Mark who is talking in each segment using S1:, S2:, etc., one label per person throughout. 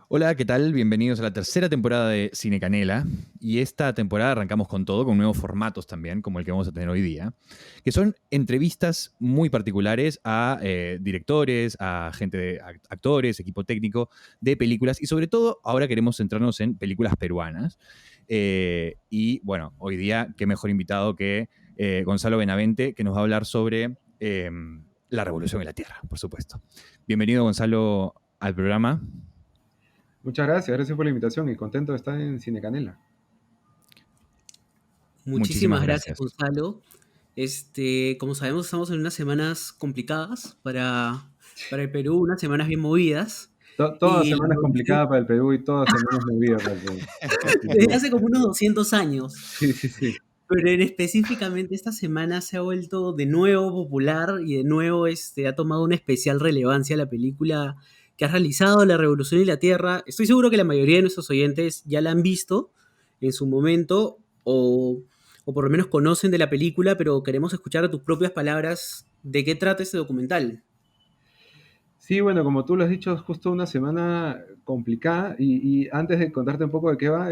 S1: Hola, ¿qué tal? Bienvenidos a la tercera temporada de Cine Canela. Y esta temporada arrancamos con todo, con nuevos formatos también, como el que vamos a tener hoy día, que son entrevistas muy particulares a directores, a gente actores, equipo técnico de películas y sobre todo ahora queremos centrarnos en películas peruanas. Y bueno, hoy día qué mejor invitado que Gonzalo Benavente, que nos va a hablar sobre la Revolución en la Tierra, por supuesto. Bienvenido, Gonzalo, al programa.
S2: Muchas gracias, gracias por la invitación y contento de estar en Cine Canela.
S1: Muchísimas
S3: Muchísimas gracias,
S1: gracias.
S3: Gonzalo. Como sabemos, estamos en unas semanas complicadas para el Perú, unas semanas bien movidas.
S2: Toda
S3: Y la
S2: semana es
S3: revolución
S2: complicada para el Perú y toda semana es movida para el Perú. Sin
S3: desde
S2: duda.
S3: hace como unos 200 años.
S2: Sí, sí, sí.
S3: Pero específicamente esta semana se ha vuelto de nuevo popular y de nuevo ha tomado una especial relevancia la película que has realizado, La Revolución y la Tierra. Estoy seguro que la mayoría de nuestros oyentes ya la han visto en su momento o por lo menos conocen de la película, pero queremos escuchar a tus propias palabras de qué trata este documental.
S2: Sí, bueno, como tú lo has dicho, es justo una semana complicada y antes de contarte un poco de qué va,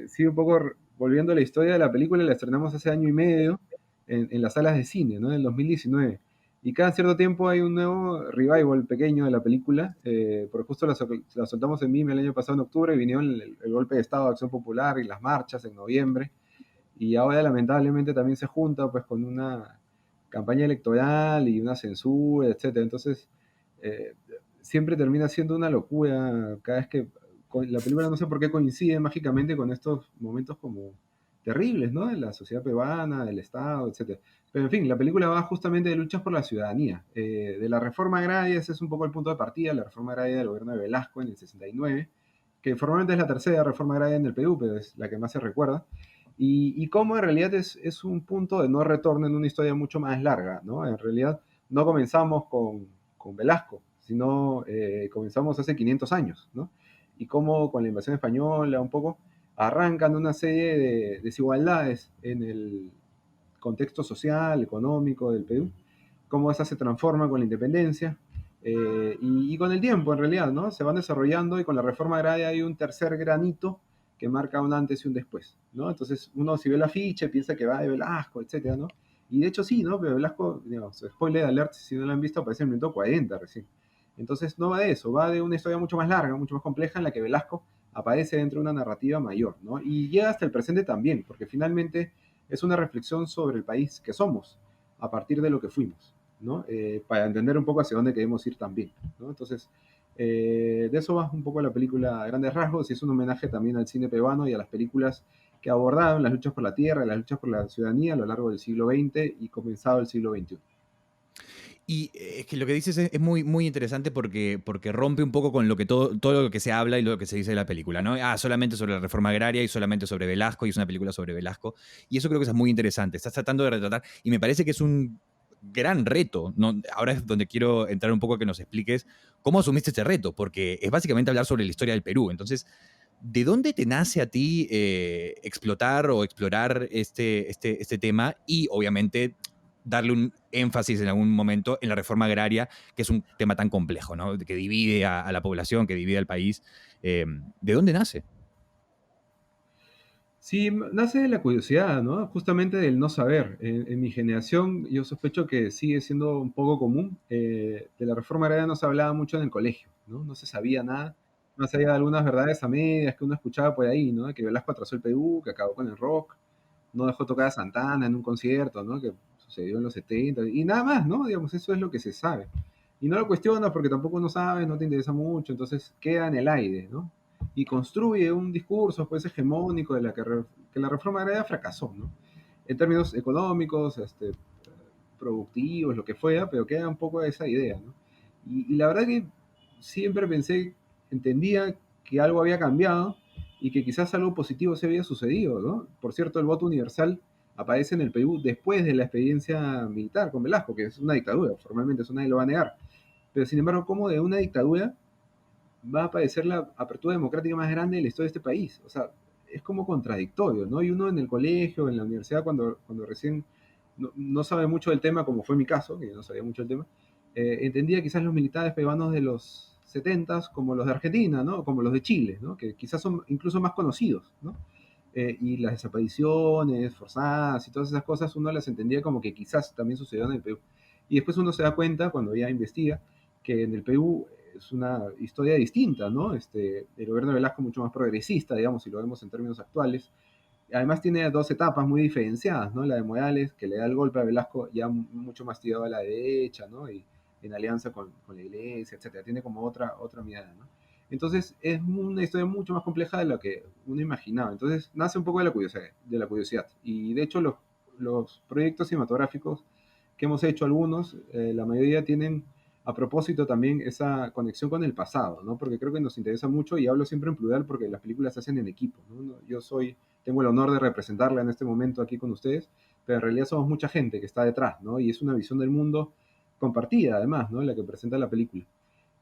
S2: sí, un poco volviendo a la historia de la película, la estrenamos hace año y medio en las salas de cine, ¿no? En el 2019. Y cada cierto tiempo hay un nuevo revival pequeño de la película, porque justo la soltamos en Mime el año pasado en octubre y vinieron el golpe de Estado de Acción Popular y las marchas en noviembre. Y ahora lamentablemente también se junta pues con una campaña electoral y una censura, etcétera. Entonces, eh, siempre termina siendo una locura cada vez que la película no sé por qué coincide mágicamente con estos momentos como terribles, ¿no? De la sociedad peruana, del Estado, etcétera. Pero en fin, la película va justamente de luchas por la ciudadanía. De la reforma agraria, ese es un poco el punto de partida, la reforma agraria del gobierno de Velasco en el 69, que formalmente es la tercera reforma agraria en el Perú, pero es la que más se recuerda. Y cómo en realidad es un punto de no retorno en una historia mucho más larga, ¿no? En realidad no comenzamos con Velasco, sino comenzamos hace 500 años, ¿no? Y cómo con la invasión española un poco arrancan una serie de desigualdades en el contexto social, económico del Perú, cómo esa se transforma con la independencia y con el tiempo en realidad, ¿no? Se van desarrollando y con la reforma agraria hay un tercer granito que marca un antes y un después, ¿no? Entonces uno si ve la ficha piensa que va de Velasco, etcétera, ¿no? Y de hecho sí, ¿no? Pero Velasco, digamos, spoiler alert, si no lo han visto, aparece en el minuto 40 recién. Entonces no va de eso, va de una historia mucho más larga, mucho más compleja en la que Velasco aparece dentro de una narrativa mayor, ¿no? Y llega hasta el presente también, porque finalmente es una reflexión sobre el país que somos a partir de lo que fuimos, ¿no? Para entender un poco hacia dónde queremos ir también, ¿no? Entonces, de eso va un poco la película a grandes rasgos y es un homenaje también al cine peruano y a las películas que abordaron las luchas por la tierra, las luchas por la ciudadanía a lo largo del siglo XX y comenzado el siglo XXI.
S1: Y es que lo que dices es muy, muy interesante porque rompe un poco con lo que todo lo que se habla y lo que se dice de la película, ¿no? Solamente sobre la reforma agraria y solamente sobre Velasco y es una película sobre Velasco. Y eso creo que es muy interesante. Estás tratando de retratar y me parece que es un gran reto, ¿no? Ahora es donde quiero entrar un poco a que nos expliques cómo asumiste este reto, porque es básicamente hablar sobre la historia del Perú. Entonces, ¿de dónde te nace a ti explotar o explorar este tema y obviamente darle un énfasis en algún momento en la reforma agraria, que es un tema tan complejo, ¿no? Que divide a la población, que divide al país? ¿De dónde nace?
S2: Sí, nace de la curiosidad, ¿no? Justamente del no saber. En mi generación, yo sospecho que sigue siendo un poco común. De la reforma agraria no se hablaba mucho en el colegio, ¿no? No se sabía nada. No se sabía algunas verdades a medias que uno escuchaba por ahí, ¿no? Que Velasco atrasó el Perú, que acabó con el rock, no dejó tocar a Santana en un concierto, ¿no? Que sucedió en los 70 y nada más, ¿no? Digamos, eso es lo que se sabe. Y no lo cuestionas porque tampoco no sabes, no te interesa mucho, entonces queda en el aire, ¿no? Y construye un discurso pues hegemónico de que la reforma agraria fracasó, ¿no? En términos económicos, productivos, lo que fuera, pero queda un poco de esa idea, ¿no? Y la verdad que siempre pensé, entendía que algo había cambiado y que quizás algo positivo se había sucedido, ¿no? Por cierto, el voto universal aparece en el Perú después de la experiencia militar con Velasco, que es una dictadura, formalmente eso nadie lo va a negar. Pero sin embargo, ¿cómo de una dictadura va a aparecer la apertura democrática más grande de la historia de este país? O sea, es como contradictorio, ¿no? Y uno en el colegio, en la universidad, cuando recién no sabe mucho del tema, como fue mi caso, que yo no sabía mucho del tema, entendía quizás los militares peruanos de los 70s, como los de Argentina, ¿no? Como los de Chile, ¿no? Que quizás son incluso más conocidos, ¿no? Y las desapariciones forzadas y todas esas cosas uno las entendía como que quizás también sucedieron en el Perú. Y después uno se da cuenta, cuando ya investiga, que en el Perú es una historia distinta, ¿no? El gobierno de Velasco mucho más progresista, digamos, si lo vemos en términos actuales. Además tiene dos etapas muy diferenciadas, ¿no? La de Morales, que le da el golpe a Velasco ya mucho más tirado a la derecha, ¿no? Y en alianza con la iglesia, etcétera. Tiene como otra mirada, ¿no? Entonces es una historia mucho más compleja de lo que uno imaginaba. Entonces nace un poco de la curiosidad. Y de hecho los proyectos cinematográficos que hemos hecho algunos, la mayoría tienen a propósito también esa conexión con el pasado, ¿no? Porque creo que nos interesa mucho y hablo siempre en plural porque las películas se hacen en equipo, ¿no? Tengo el honor de representarla en este momento aquí con ustedes, pero en realidad somos mucha gente que está detrás, ¿no? Y es una visión del mundo compartida, además, ¿no? La que presenta la película.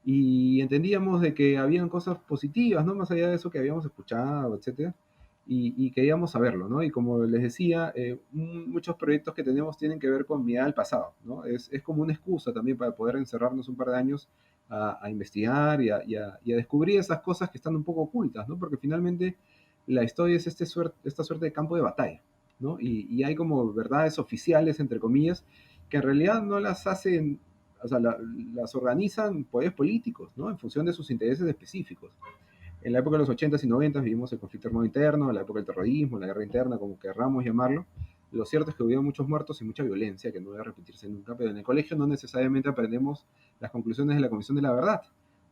S2: Y entendíamos de que habían cosas positivas, ¿no? Más allá de eso que habíamos escuchado, etcétera, y queríamos saberlo, ¿no? Y como les decía, muchos proyectos que tenemos tienen que ver con mirar al pasado, ¿no? Es como una excusa también para poder encerrarnos un par de años a investigar y a descubrir esas cosas que están un poco ocultas, ¿no? Porque finalmente la historia es esta suerte de campo de batalla, ¿no? Y hay como verdades oficiales, entre comillas, que en realidad no las hacen, o sea, las organizan poderes políticos, ¿no? En función de sus intereses específicos. En la época de los 80s y 90s vivimos el conflicto armado interno, la época del terrorismo, la guerra interna, como querramos llamarlo. Lo cierto es que hubo muchos muertos y mucha violencia, que no debe repetirse nunca, pero en el colegio no necesariamente aprendemos las conclusiones de la Comisión de la Verdad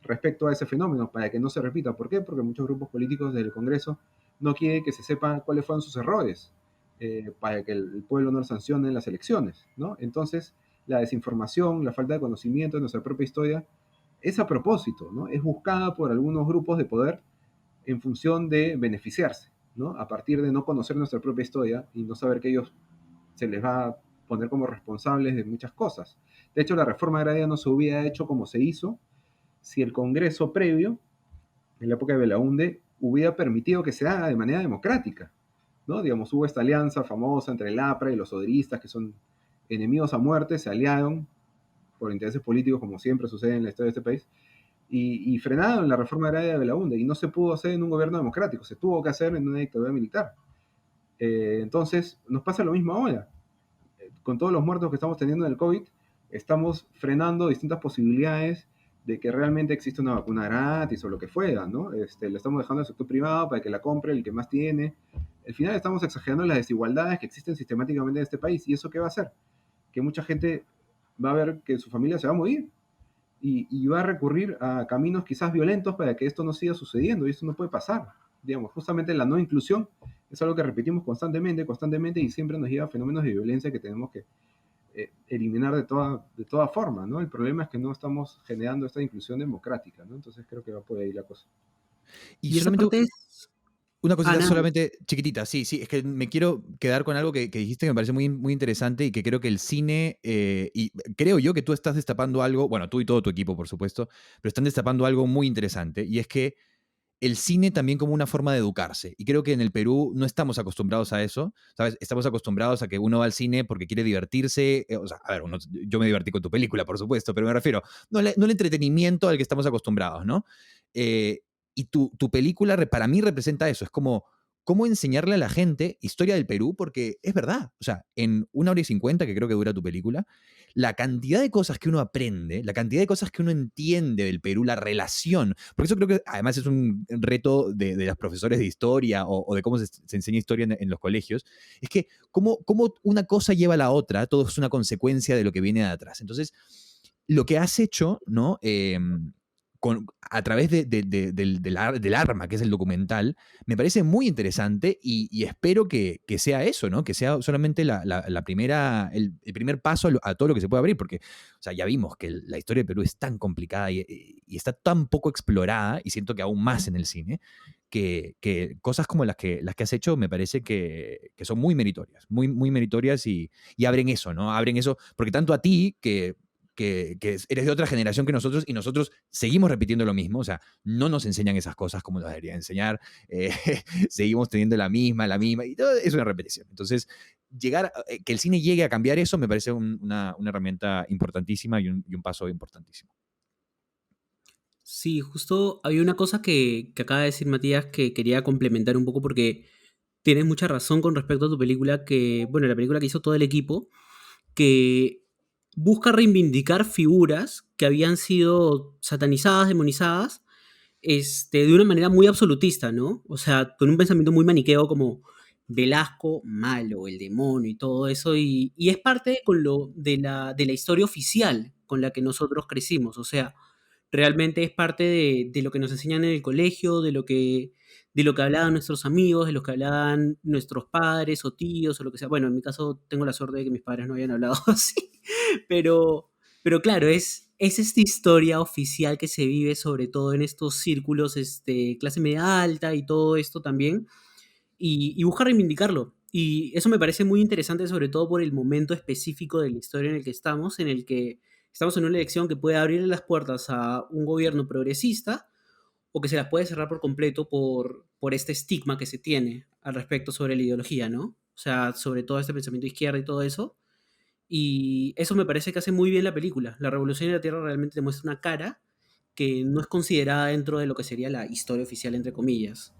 S2: respecto a ese fenómeno, para que no se repita. ¿Por qué? Porque muchos grupos políticos del Congreso no quieren que se sepa cuáles fueron sus errores, para que el pueblo no los sancione en las elecciones, ¿no? Entonces, la desinformación, la falta de conocimiento de nuestra propia historia, es a propósito, ¿no? Es buscada por algunos grupos de poder en función de beneficiarse, ¿no? A partir de no conocer nuestra propia historia y no saber que ellos se les va a poner como responsables de muchas cosas. De hecho, la reforma agraria no se hubiera hecho como se hizo si el Congreso previo, en la época de Belaúnde, hubiera permitido que se haga de manera democrática, ¿no? Digamos, hubo esta alianza famosa entre el APRA y los soderistas, que son enemigos a muerte, se aliaron por intereses políticos, como siempre sucede en la historia de este país, y frenaron la reforma agraria de Belaúnde, y no se pudo hacer en un gobierno democrático, se tuvo que hacer en una dictadura militar. Entonces, nos pasa lo mismo ahora. Con todos los muertos que estamos teniendo en el COVID, estamos frenando distintas posibilidades de que realmente exista una vacuna gratis o lo que fuera, ¿no? Le estamos dejando al sector privado para que la compre el que más tiene. Al final estamos exagerando las desigualdades que existen sistemáticamente en este país. ¿Y eso qué va a hacer? Que mucha gente va a ver que su familia se va a morir y va a recurrir a caminos quizás violentos para que esto no siga sucediendo, y eso no puede pasar. Digamos, justamente la no inclusión es algo que repetimos constantemente y siempre nos lleva a fenómenos de violencia que tenemos que eliminar de toda forma, ¿no? El problema es que no estamos generando esta inclusión democrática, ¿no? Entonces creo que va por ahí la cosa.
S1: Y
S3: Y esa
S1: solamente
S3: parte es...
S1: una
S3: Ah,
S1: cosita
S3: nada.
S1: solamente chiquitita, sí, sí, es que me quiero quedar con algo que dijiste que me parece muy, muy interesante y que creo que el cine, y creo yo que tú estás destapando algo, bueno, tú y todo tu equipo, por supuesto, pero están destapando algo muy interesante, y es que el cine también como una forma de educarse. Y creo que en el Perú no estamos acostumbrados a eso, ¿sabes? Estamos acostumbrados a que uno va al cine porque quiere divertirse. O sea, a ver, yo me divertí con tu película, por supuesto, pero me refiero, no el entretenimiento al que estamos acostumbrados, ¿no? Eh, y tu película para mí representa eso. Es como cómo enseñarle a la gente historia del Perú, porque es verdad. O sea, en 1 hora y 50, que creo que dura tu película, la cantidad de cosas que uno aprende, la cantidad de cosas que uno entiende del Perú, la relación, porque eso creo que además es un reto de los profesores de historia o de cómo se enseña historia en los colegios, es que cómo una cosa lleva a la otra, todo es una consecuencia de lo que viene de atrás. Entonces, lo que has hecho, ¿no? A través del arma, que es el documental, me parece muy interesante y espero que sea eso, ¿no? Que sea solamente el primer paso a todo lo que se puede abrir, porque, o sea, ya vimos que la historia de Perú es tan complicada y está tan poco explorada, y siento que aún más en el cine, que cosas como las que has hecho me parece que son muy meritorias, muy, muy meritorias y abren eso, ¿no? Abren eso, porque tanto a ti, que eres de otra generación que nosotros y nosotros seguimos repitiendo lo mismo, o sea, no nos enseñan esas cosas como nos deberían enseñar, eh, seguimos teniendo la misma, y todo es una repetición. Entonces, que el cine llegue a cambiar eso me parece una herramienta importantísima y un paso importantísimo.
S3: Sí, justo había una cosa que acaba de decir Matías que quería complementar un poco porque tienes mucha razón con respecto a tu película, que, bueno, la película que hizo todo el equipo, que busca reivindicar figuras que habían sido satanizadas, demonizadas, de una manera muy absolutista, ¿no? O sea, con un pensamiento muy maniqueo como Velasco, malo, el demonio y todo eso, y es parte de la historia oficial con la que nosotros crecimos, o sea, realmente es parte de lo que nos enseñan en el colegio, de lo que hablaban nuestros amigos, de lo que hablaban nuestros padres o tíos o lo que sea. Bueno, en mi caso tengo la suerte de que mis padres no hayan hablado así, pero, pero claro, es esta historia oficial que se vive sobre todo en estos círculos, clase media alta y todo esto también, y busca reivindicarlo. Y eso me parece muy interesante, sobre todo por el momento específico de la historia en el que estamos, en el que estamos en una elección que puede abrirle las puertas a un gobierno progresista o que se las puede cerrar por completo por este estigma que se tiene al respecto sobre la ideología, ¿no? O sea, sobre todo este pensamiento de izquierda y todo eso. Y eso me parece que hace muy bien la película. La Revolución de la Tierra realmente te muestra una cara que no es considerada dentro de lo que sería la historia oficial, entre comillas.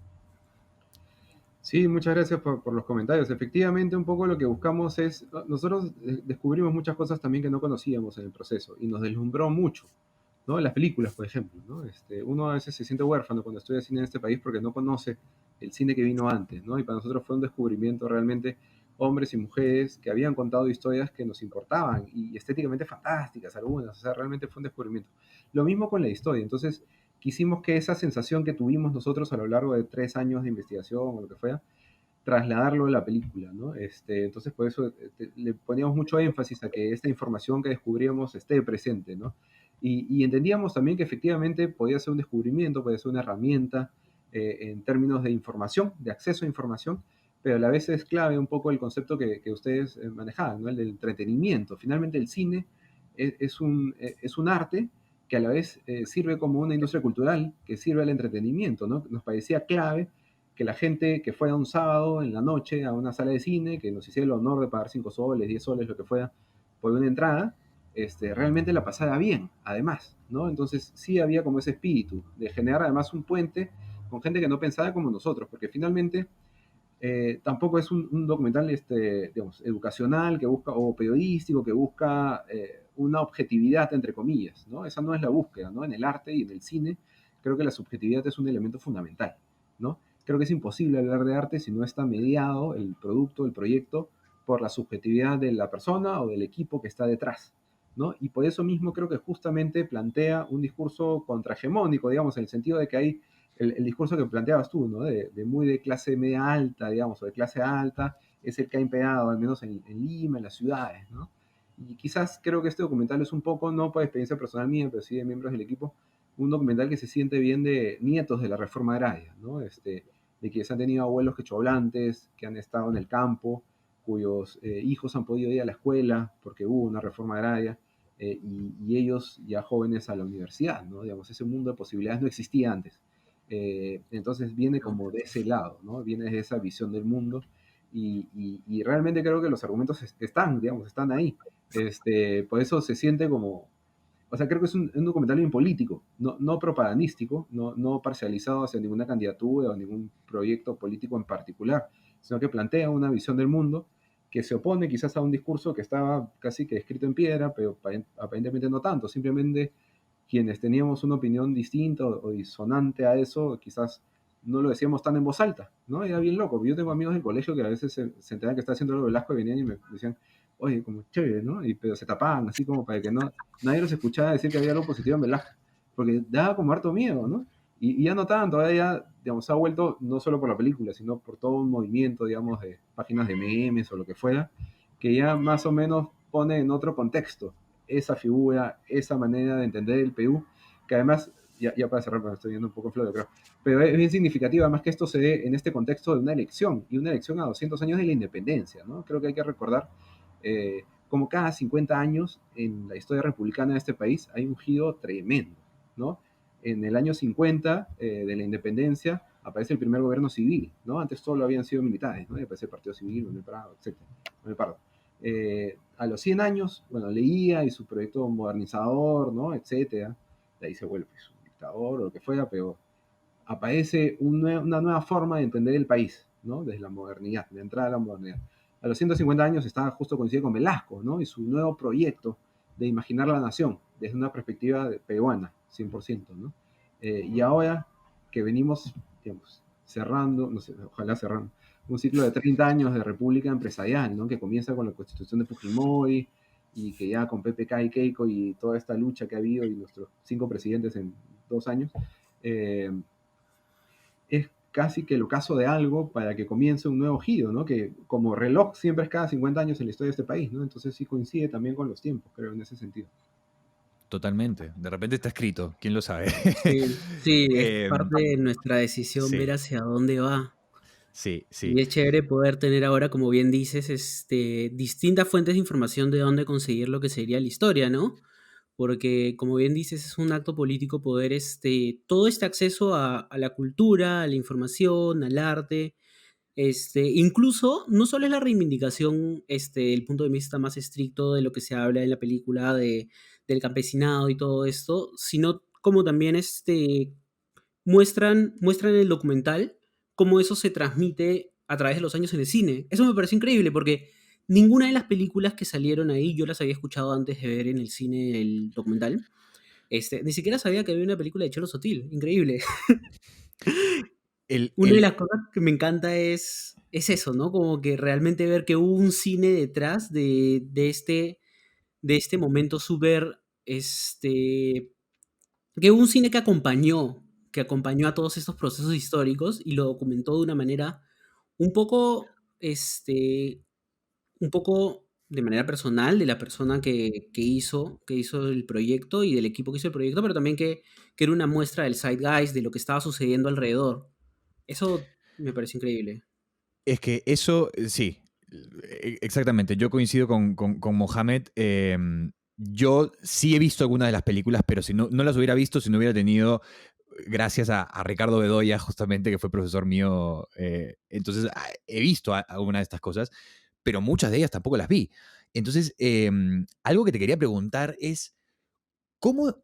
S2: Sí, muchas gracias por los comentarios. Efectivamente, un poco lo que buscamos es, nosotros descubrimos muchas cosas también que no conocíamos en el proceso y nos deslumbró mucho, ¿no? En las películas, por ejemplo, ¿no? Uno a veces se siente huérfano cuando estudia cine en este país porque no conoce el cine que vino antes, ¿no? Y para nosotros fue un descubrimiento realmente, hombres y mujeres que habían contado historias que nos importaban y estéticamente fantásticas algunas, o sea, realmente fue un descubrimiento. Lo mismo con la historia, entonces quisimos que esa sensación que tuvimos nosotros a lo largo de 3 años de investigación o lo que fuera, trasladarlo a la película, ¿no? Entonces, por eso le poníamos mucho énfasis a que esta información que descubríamos esté presente, ¿no? Y entendíamos también que efectivamente podía ser un descubrimiento, podía ser una herramienta en términos de información, de acceso a información, pero a la vez es clave un poco el concepto que ustedes manejaban, ¿no? El del entretenimiento. Finalmente el cine es un arte que a la vez sirve como una industria cultural, que sirve al entretenimiento, ¿no? Nos parecía clave que la gente que fuera un sábado en la noche a una sala de cine, que nos hiciera el honor de pagar 5 soles, 10 soles, lo que fuera, por una entrada, realmente la pasara bien, además, ¿no? Entonces sí había como ese espíritu de generar además un puente con gente que no pensaba como nosotros, porque finalmente tampoco es un documental, digamos, educacional que busca, o periodístico que busca una objetividad, entre comillas, ¿no? Esa no es la búsqueda, ¿no? En el arte y en el cine creo que la subjetividad es un elemento fundamental, ¿no? Creo que es imposible hablar de arte si no está mediado el producto, el proyecto, por la subjetividad de la persona o del equipo que está detrás, ¿no? Y por eso mismo creo que justamente plantea un discurso contrahegemónico, digamos, en el sentido de que hay el discurso que planteabas tú, ¿no? Muy de clase media alta, digamos, o de clase alta, es el que ha imperado, al menos en Lima, en las ciudades, ¿no? Y quizás creo que este documental es un poco, no por experiencia personal mía, pero sí de miembros del equipo, un documental que se siente bien de nietos de la reforma agraria, ¿no? De quienes han tenido abuelos quechohablantes, que han estado en el campo, cuyos hijos han podido ir a la escuela porque hubo una reforma agraria, y ellos ya jóvenes a la universidad, ¿no? Digamos, ese mundo de posibilidades no existía antes. Entonces viene como de ese lado, ¿no? Viene de esa visión del mundo y realmente creo que los argumentos están, digamos, están ahí. Por eso se siente como, o sea, creo que es un documental bien político, no propagandístico, no parcializado hacia ninguna candidatura o ningún proyecto político en particular, sino que plantea una visión del mundo que se opone quizás a un discurso que estaba casi que escrito en piedra, pero aparentemente no tanto, simplemente quienes teníamos una opinión distinta o disonante a eso, quizás no lo decíamos tan en voz alta, ¿no? Era bien loco. Yo tengo amigos del colegio que a veces se enteraban que estaba haciendo algo Velasco y venían y me decían, oye, como chévere, ¿no? Pero se tapaban así como para que nadie los escuchara decir que había algo positivo en Velasco, porque daba como harto miedo, ¿no? Y ya no tanto, ahora ya, digamos, se ha vuelto no solo por la película, sino por todo un movimiento, digamos, de páginas de memes o lo que fuera, que ya más o menos pone en otro contexto esa figura, esa manera de entender el Perú, que además, ya para cerrar, porque me estoy yendo un poco flojo, creo, pero es bien significativa, además que esto se dé en este contexto de una elección, y una elección a 200 años de la independencia, ¿no? Creo que hay que recordar, como cada 50 años en la historia republicana de este país hay un giro tremendo, ¿no? En el año 50 de la independencia aparece el primer gobierno civil, ¿no? Antes solo habían sido militares, ¿no? Y aparece el Partido Civil, Manuel Prado, etc. Manuel Pardo. A los 100 años, bueno, leía y su proyecto modernizador, ¿no? Etcétera. De ahí se vuelve dictador o lo que fuera, pero aparece una nueva forma de entender el país, ¿no? Desde la modernidad, de entrada a la modernidad. A los 150 años estaba justo coincide con Velasco, ¿no? Y su nuevo proyecto de imaginar la nación desde una perspectiva peruana, 100%, ¿no? Y ahora que venimos, digamos, cerrando, no sé, ojalá cerrando, un ciclo de 30 años de república empresarial, ¿no? Que comienza con la constitución de Fujimori y que ya con PPK y Keiko y toda esta lucha que ha habido y nuestros 5 presidentes en 2 años, eh, es casi que el ocaso de algo para que comience un nuevo giro, ¿no? Que como reloj siempre es cada 50 años en la historia de este país, ¿no? Entonces sí coincide también con los tiempos, creo, en ese sentido.
S1: Totalmente. De repente está escrito, quién lo sabe.
S3: Sí, sí, es
S1: Em,
S3: parte de nuestra decisión ver
S1: sí,
S3: hacia dónde va.
S1: sí, sí.
S3: Y es chévere poder tener ahora, como bien dices, distintas fuentes de información de dónde conseguir lo que sería la historia, ¿no? Porque, como bien dices, es un acto político poder, todo este acceso a la cultura, a la información, al arte, incluso, no solo es la reivindicación, el punto de vista más estricto de lo que se habla en la película del campesinado y todo esto, sino como también, muestran en el documental cómo eso se transmite a través de los años en el cine. Eso me pareció increíble porque ninguna de las películas que salieron ahí yo las había escuchado antes de ver en el cine el documental. Ni siquiera sabía que había una película de Cholo Sotil. Increíble.
S1: El,
S3: Una de
S1: el,
S3: las cosas que me encanta es eso, ¿no? Como que realmente ver que hubo un cine detrás de este momento súper, que hubo un cine que acompañó a todos estos procesos históricos y lo documentó de una manera un poco, un poco de manera personal de la persona que hizo el proyecto y del equipo que hizo el proyecto, pero también que era una muestra del zeitgeist, de lo que estaba sucediendo alrededor. Eso me parece increíble.
S1: es que eso, sí, exactamente. Yo coincido con Mohamed. Yo sí he visto algunas de las películas, pero si no las hubiera visto, si no hubiera tenido, gracias a Ricardo Bedoya, justamente, que fue profesor mío, entonces he visto algunas de estas cosas, pero muchas de ellas tampoco las vi. Entonces, algo que te quería preguntar es, ¿cómo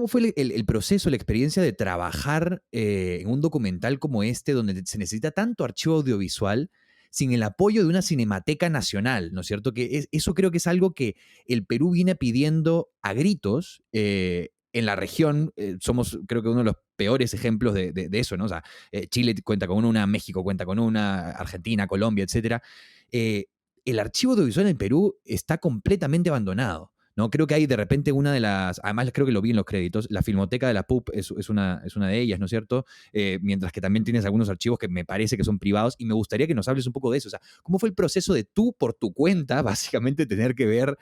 S1: fue el proceso, la experiencia de trabajar en un documental como este, donde se necesita tanto archivo audiovisual sin el apoyo de una cinemateca nacional? ¿No es cierto? Eso creo que es algo que el Perú viene pidiendo a gritos. En la región somos, creo que, uno de los peores ejemplos de eso, ¿no? O sea, Chile cuenta con una, México cuenta con una, Argentina, Colombia, etcétera. Eh, el archivo audiovisual en Perú está completamente abandonado. ¿No? Creo que hay de repente una de las, además creo que lo vi en los créditos, la Filmoteca de la PUC es una de ellas, ¿no es cierto? Mientras que también tienes algunos archivos que me parece que son privados y me gustaría que nos hables un poco de eso. O sea, ¿cómo fue el proceso de tú por tu cuenta, básicamente, tener que ver,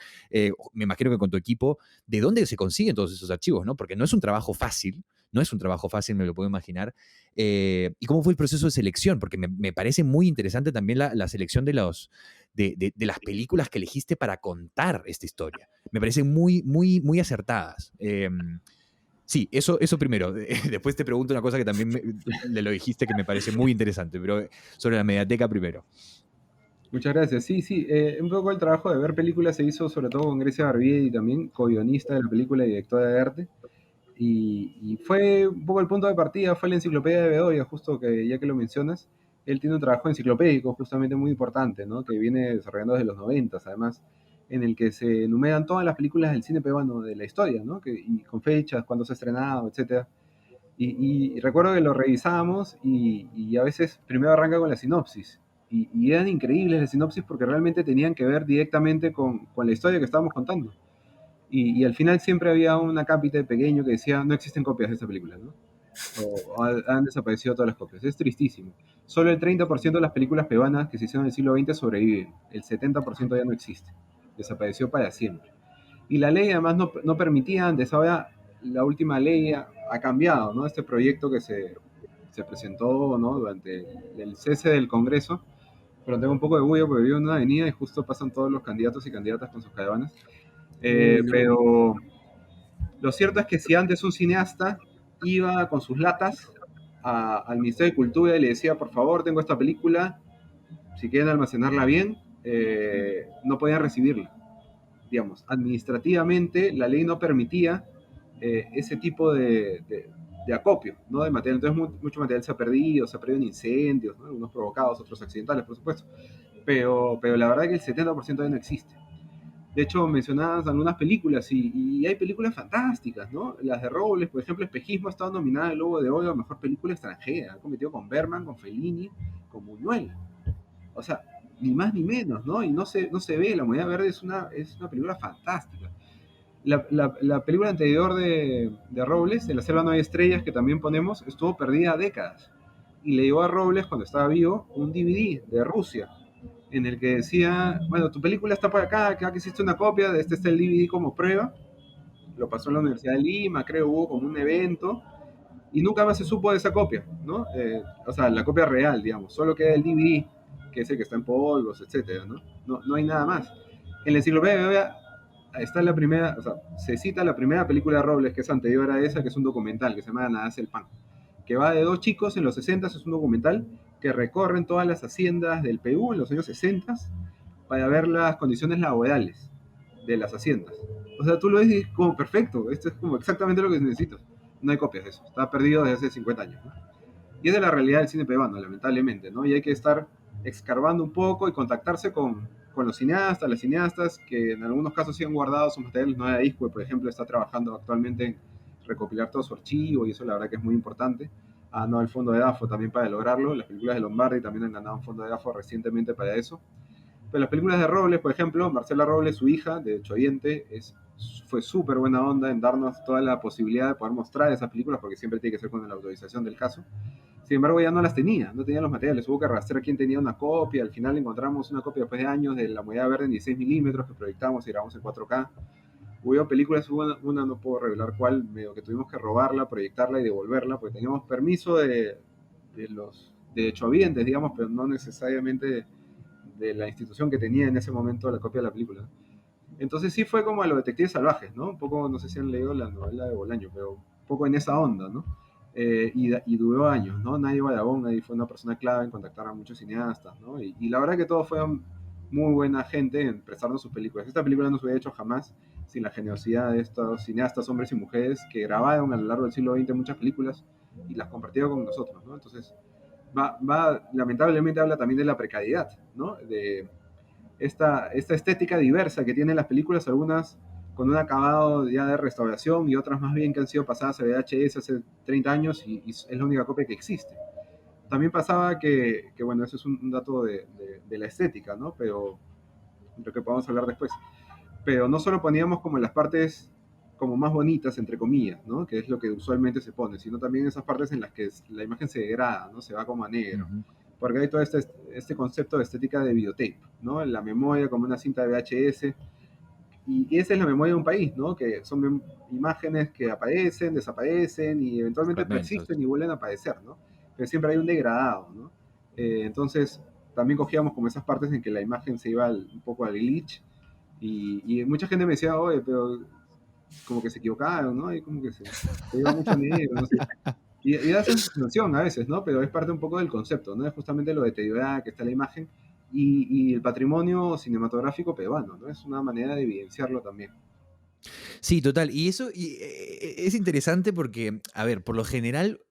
S1: me imagino que con tu equipo, de dónde se consiguen todos esos archivos, ¿no? Porque no es un trabajo fácil, no es un trabajo fácil, me lo puedo imaginar. ¿Y cómo fue el proceso de selección? Porque me parece muy interesante también la selección de las películas que elegiste para contar esta historia. Me parecen muy, muy, muy acertadas. Sí, eso primero. Después te pregunto una cosa que también le lo dijiste que me parece muy interesante, pero sobre la Mediateca primero.
S2: Muchas gracias. Sí, sí, un poco el trabajo de ver películas se hizo sobre todo con Grecia Barbieri, también co-guionista de la película y directora de arte. Y fue un poco el punto de partida, fue la enciclopedia de Bedoya, justo que ya que lo mencionas, él tiene un trabajo enciclopédico justamente muy importante, ¿no? Que viene desarrollando desde los 90, además, en el que se enumeran todas las películas del cine peruano de la historia, ¿no? Y con fechas, cuándo se ha estrenado, etcétera. Y recuerdo que lo revisábamos y a veces primero arranca con la sinopsis. Y eran increíbles las sinopsis porque realmente tenían que ver directamente con la historia que estábamos contando. Y al final siempre había un acápite pequeño que decía, no existen copias de esta película, ¿no? O han desaparecido todas las copias. Es tristísimo. Solo el 30% de las películas peruanas que se hicieron en el siglo XX sobreviven. El 70% ya no existe. Desapareció para siempre. Y la ley además no permitía antes, ahora la última ley ha cambiado, ¿no? Este proyecto que se presentó, ¿no? Durante el cese del Congreso, pero tengo un poco de bullo porque vivo en una avenida y justo pasan todos los candidatos y candidatas con sus caravanas.
S3: Uy, no.
S2: Pero lo cierto es que si antes un cineasta iba con sus latas al Ministerio de Cultura y le decía, por favor, tengo esta película, si quieren almacenarla bien, no podían recibirla. Digamos, administrativamente la ley no permitía ese tipo de acopio, ¿no? De material. Entonces mucho material se ha perdido en incendios, ¿no? Algunos provocados, otros accidentales, por supuesto. Pero la verdad es que el 70% ya no existe. De hecho, mencionabas algunas películas y hay películas fantásticas, ¿no? Las de Robles, por ejemplo, Espejismo ha estado nominada al Globo de Oro a Mejor Película Extranjera. Ha competido con Berman, con Fellini, con Buñuel. O sea, ni más ni menos, ¿no? Y no se ve, La Moneda Verde es una película fantástica. La película anterior de Robles, En la selva no hay estrellas, que también ponemos, estuvo perdida décadas. Y le llegó a Robles, cuando estaba vivo, un DVD de Rusia, en el que decía, bueno, tu película está por acá, que hiciste una copia, de este está el DVD como prueba. Lo pasó en la Universidad de Lima, creo, hubo como un evento, y nunca más se supo de esa copia, ¿no? O sea, la copia real, digamos, solo queda el DVD, que es el que está en polvos, etcétera, ¿no? No hay nada más. En la enciclopedia está la primera, o sea, se cita la primera película de Robles, que es anterior a esa, que es un documental, que se llama Nace el Pan, que va de dos chicos en los 60, es un documental que recorren todas las haciendas del Perú en los años 60 para ver las condiciones laborales de las haciendas. O sea, tú lo ves y es como perfecto, esto es como exactamente lo que necesitas. No hay copias de eso, está perdido desde hace 50 años, ¿no? Y es de la realidad del cine peruano, lamentablemente, ¿no? Y hay que estar escarbando un poco y contactarse con los cineastas, las cineastas, que en algunos casos sí han guardado sus materiales. Noé Iscue, por ejemplo, está trabajando actualmente en recopilar todo su archivo y eso la verdad que es muy importante. Ah, no, el fondo de DAFO también para lograrlo. Las películas de Lombardi también han ganado un fondo de DAFO recientemente para eso. Pero las películas de Robles, por ejemplo, Marcela Robles, su hija, de Choyente, fue súper buena onda en darnos toda la posibilidad de poder mostrar esas películas, porque siempre tiene que ser con la autorización del caso. Sin embargo, ya no las tenía, no tenía los materiales, hubo que rastrear quién tenía una copia. Al final encontramos una copia después de años de La Moneda Verde en 16 milímetros que proyectamos y grabamos en 4K. Hubo películas, una no puedo revelar cuál, medio que tuvimos que robarla, proyectarla y devolverla, porque teníamos permiso de los derechohabientes, digamos, pero no necesariamente de la institución que tenía en ese momento la copia de la película. Entonces sí fue como a los Detectives Salvajes, ¿no? Un poco, no sé si han leído la novela de Bolaño, pero un poco en esa onda, ¿no? Y duró años, ¿no? Nadio Baragón ahí fue una persona clave en contactar a muchos cineastas, ¿no? Y la verdad que todos fueron muy buena gente en prestarnos sus películas. Esta película no se hubiera hecho jamás sin la generosidad de estos cineastas, hombres y mujeres, que grabaron a lo largo del siglo XX muchas películas y las compartieron con nosotros, ¿no? Entonces, lamentablemente habla también de la precariedad, ¿no? De esta estética diversa que tienen las películas, algunas con un acabado ya de restauración y otras más bien que han sido pasadas a VHS hace 30 años y es la única copia que existe. También pasaba que bueno, eso es un dato de la estética, ¿no? Pero lo que podemos hablar después. Pero no solo poníamos como las partes como más bonitas, entre comillas, ¿no? Que es lo que usualmente se pone, sino también esas partes en las que la imagen se degrada, ¿no? Se va como a negro.
S1: Ujú.
S2: Porque hay todo este concepto de estética de videotape, ¿no? La memoria como una cinta de VHS. Y esa es la memoria de un país, ¿no? Que son imágenes que aparecen, desaparecen y eventualmente
S1: Fragmentos.
S2: persisten y vuelven a aparecer, ¿no? Pero siempre hay un degradado, ¿no? Entonces, también cogíamos como esas partes en que la imagen se iba un poco al glitch y mucha gente me decía, oye, pero como que se equivocaron, ¿no? Y como que se iba mucho negro, no sé. Y da sensación a veces, ¿no? Pero es parte un poco del concepto, ¿no? Es justamente lo deteriorada que está la imagen y el patrimonio cinematográfico peruano, ¿no? Es una manera de evidenciarlo también.
S1: Sí, total. Y eso es interesante porque, a ver, por lo general,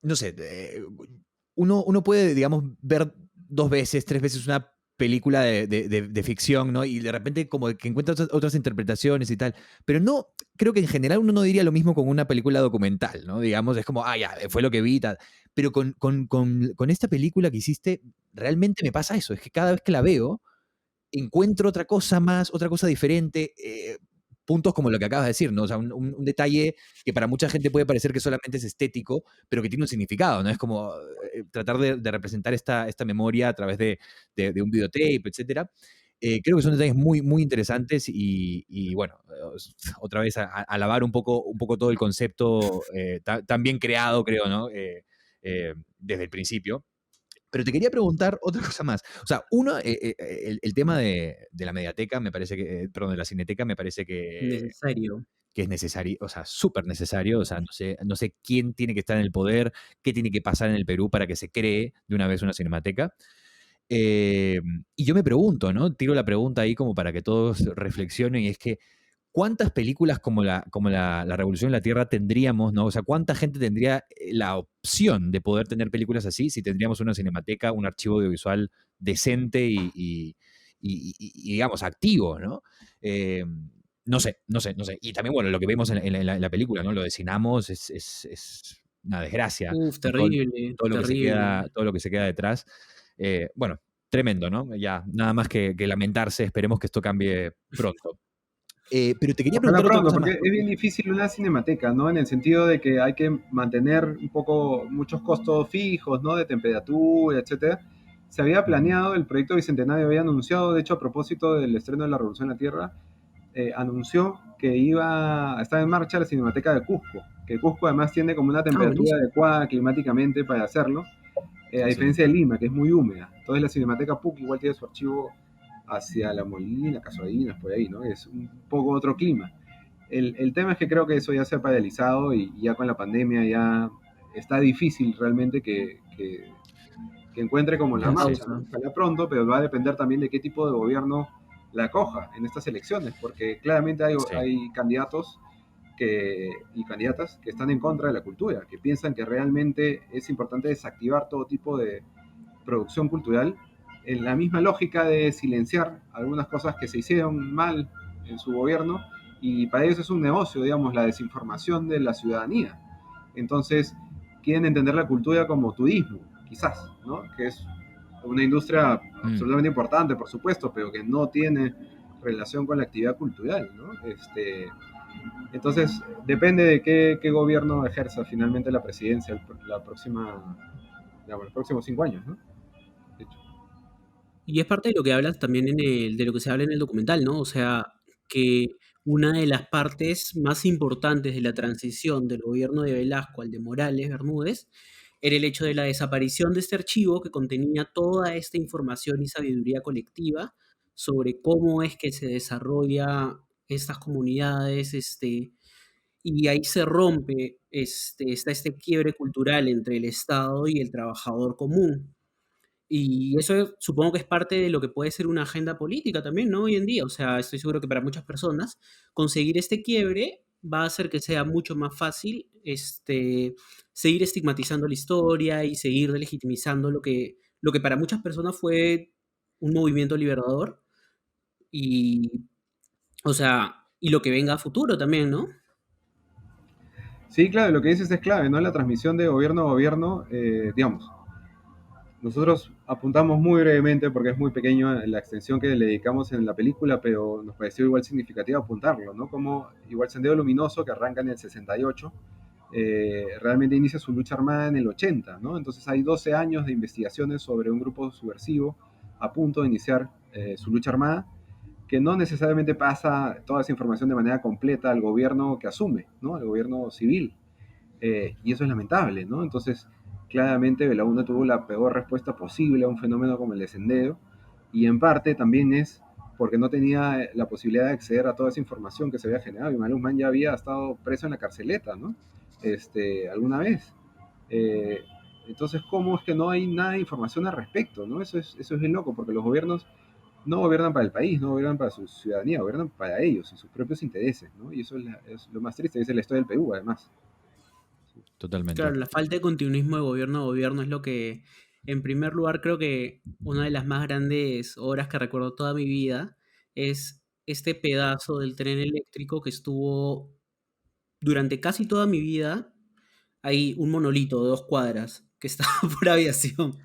S1: no sé, uno puede, digamos, ver dos veces, tres veces una película de ficción, ¿no? Y de repente como que encuentra otras interpretaciones y tal. Pero no, creo que en general uno no diría lo mismo con una película documental, ¿no? Digamos, es como, ah, ya, fue lo que vi y tal. Pero con esta película que hiciste, realmente me pasa eso. Es que cada vez que la veo, encuentro otra cosa más, otra cosa diferente, puntos como lo que acabas de decir, ¿no? O sea, un detalle que para mucha gente puede parecer que solamente es estético, pero que tiene un significado, ¿no? Es como tratar de representar esta memoria a través de un videotape, etcétera. Creo que son detalles muy, muy interesantes y bueno, otra vez alabar un poco todo el concepto tan bien creado, creo, ¿no? Desde el principio. Pero te quería preguntar otra cosa más. O sea, uno, el tema de la mediateca me parece que, perdón, de la cineteca me parece
S3: Necesario.
S1: que es necesario, o sea, súper necesario. O sea, no sé quién tiene que estar en el poder, qué tiene que pasar en el Perú para que se cree de una vez una cinemateca. Y yo me pregunto, ¿no? Tiro la pregunta ahí como para que todos reflexionen, y es que, ¿cuántas películas como la Revolución de la Tierra tendríamos, ¿no? O sea, ¿cuánta gente tendría la opción de poder tener películas así si tendríamos una cinemateca, un archivo audiovisual decente digamos, activo, ¿no? No sé. Y también, bueno, lo que vemos en la película, ¿no? Lo de Sinamos es una desgracia.
S3: Uf,
S1: ¿no? Todo,
S3: terrible,
S1: todo lo que se
S3: terrible.
S1: queda, todo lo que se queda detrás. Bueno, tremendo, ¿no? Ya, nada más que lamentarse, esperemos que esto cambie pronto. Pero te quería
S2: Ojalá
S1: preguntar otra
S2: pronto,
S1: cosa más.
S2: porque es bien difícil una cinemateca, ¿no? En el sentido de que hay que mantener un poco muchos costos fijos, ¿no? De temperatura, etcétera. Se había planeado, el proyecto Bicentenario había anunciado, de hecho, a propósito del estreno de La Revolución en la Tierra, anunció que iba a estar en marcha la Cinemateca de Cusco, que Cusco además tiene como una
S3: Ah,
S2: temperatura
S3: buenísimo.
S2: adecuada climáticamente para hacerlo, a diferencia
S1: Excelente.
S2: de Lima, que es muy húmeda. Entonces la Cinemateca PUC igual tiene su archivo hacia La Molina, Casuarinas, por ahí, ¿no? Es un poco otro clima. El tema es que creo que eso ya se ha paralizado y ya con la pandemia ya está difícil realmente que encuentre como la
S3: La
S2: marcha,
S3: causa.
S2: ¿no? Ojalá pronto, pero va a depender también de qué tipo de gobierno la coja en estas elecciones, porque claramente
S1: Sí.
S2: hay candidatos y candidatas que están en contra de la cultura, que piensan que realmente es importante desactivar todo tipo de producción cultural en la misma lógica de silenciar algunas cosas que se hicieron mal en su gobierno y para ellos es un negocio, digamos, la desinformación de la ciudadanía. Entonces, quieren entender la cultura como turismo, quizás, ¿no? Que es una industria
S1: Mm.
S2: absolutamente importante, por supuesto, pero que no tiene relación con la actividad cultural, ¿no? Entonces, depende de qué gobierno ejerza finalmente la presidencia la próxima, digamos, los próximos 5 años, ¿no? De hecho.
S3: Y es parte de lo que hablas también de lo que se habla en el documental, ¿no? O sea, que una de las partes más importantes de la transición del gobierno de Velasco al de Morales Bermúdez era el hecho de la desaparición de este archivo que contenía toda esta información y sabiduría colectiva sobre cómo es que se desarrolla estas comunidades, y ahí se rompe, está este quiebre cultural entre el Estado y el trabajador común. Y eso supongo que es parte de lo que puede ser una agenda política también, ¿no? Hoy en día. O sea, estoy seguro que para muchas personas conseguir este quiebre va a hacer que sea mucho más fácil seguir estigmatizando la historia y seguir delegitimizando lo que para muchas personas fue un movimiento liberador y, o sea, y lo que venga a futuro también, ¿no?
S2: Sí, claro, lo que dices es clave, ¿no? La transmisión de gobierno a gobierno, digamos, nosotros apuntamos muy brevemente porque es muy pequeño la extensión que le dedicamos en la película, pero nos pareció igual significativo apuntarlo, ¿no? Como igual Sendero Luminoso, que arranca en el 68, realmente inicia su lucha armada en el 80, ¿no? Entonces hay 12 años de investigaciones sobre un grupo subversivo a punto de iniciar su lucha armada, que no necesariamente pasa toda esa información de manera completa al gobierno que asume, ¿no? Al gobierno civil. Y eso es lamentable, ¿no? Entonces, claramente Belaúnde tuvo la peor respuesta posible a un fenómeno como el de Sendero, y en parte también es porque no tenía la posibilidad de acceder a toda esa información que se había generado, y Malumán ya había estado preso en la carceleta, ¿no? Alguna vez. Eh, entonces, ¿cómo es que no hay nada de información al respecto, ¿no? Eso es bien loco, porque los gobiernos no gobiernan para el país, no gobiernan para su ciudadanía, gobiernan para ellos y sus propios intereses, ¿no? Y eso es lo más triste, esa es la historia del Perú, además.
S1: Totalmente.
S3: Claro, la falta de continuismo de gobierno a gobierno es lo que, en primer lugar, creo que una de las más grandes obras que recuerdo toda mi vida es este pedazo del tren eléctrico que estuvo durante casi toda mi vida. Hay un monolito de 2 cuadras que estaba por aviación.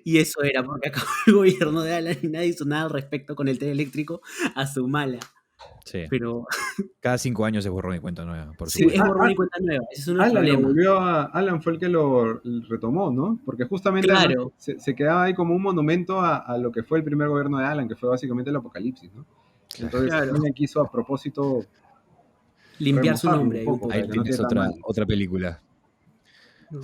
S3: Y eso era porque acabó el gobierno de Alan y nadie hizo nada al respecto con el tren eléctrico a su mala.
S1: Sí.
S3: Pero
S1: Cada 5 años se borró mi cuenta nueva, por
S3: sí, es
S1: supuesto.
S3: borrón y cuenta nueva. Ese es uno de los problemas.
S2: Alan fue el que lo retomó, ¿no? Porque justamente además
S3: Claro,
S2: se quedaba ahí como un monumento a lo que fue el primer gobierno de Alan, que fue básicamente el apocalipsis, ¿no?
S1: Claro.
S2: Entonces,
S3: claro.
S2: alguien quiso a propósito
S3: limpiar su
S2: remozarlo un
S3: nombre ahí un
S2: poco
S1: Ahí
S2: para
S3: poco.
S2: que no
S1: tienes
S2: quede tan mal.
S1: otra película.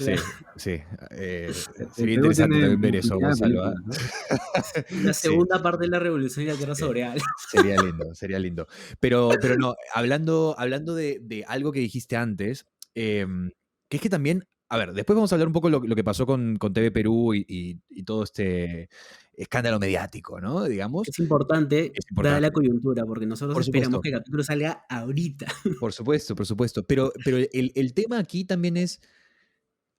S1: Sí, sí.
S2: El
S1: Sería
S2: Perú
S1: interesante
S2: tiene
S1: también ver eso,
S2: infinidad de
S1: Gonzalo. ¿Ah?
S2: películas, ¿no?
S3: La
S1: Sí,
S3: segunda parte de la Revolución y la Tierra sobre Alan.
S1: sería lindo, sería lindo. Pero no, hablando de algo que dijiste antes, que es que también A ver, después vamos a hablar un poco lo que pasó con TV Perú y todo este escándalo mediático, ¿no? Digamos,
S3: Es importante,
S1: es
S3: dada la
S1: importante.
S3: coyuntura, porque nosotros
S1: Por
S3: esperamos
S1: supuesto,
S3: que el capítulo salga ahorita.
S1: por supuesto, por supuesto. Pero el tema aquí también es,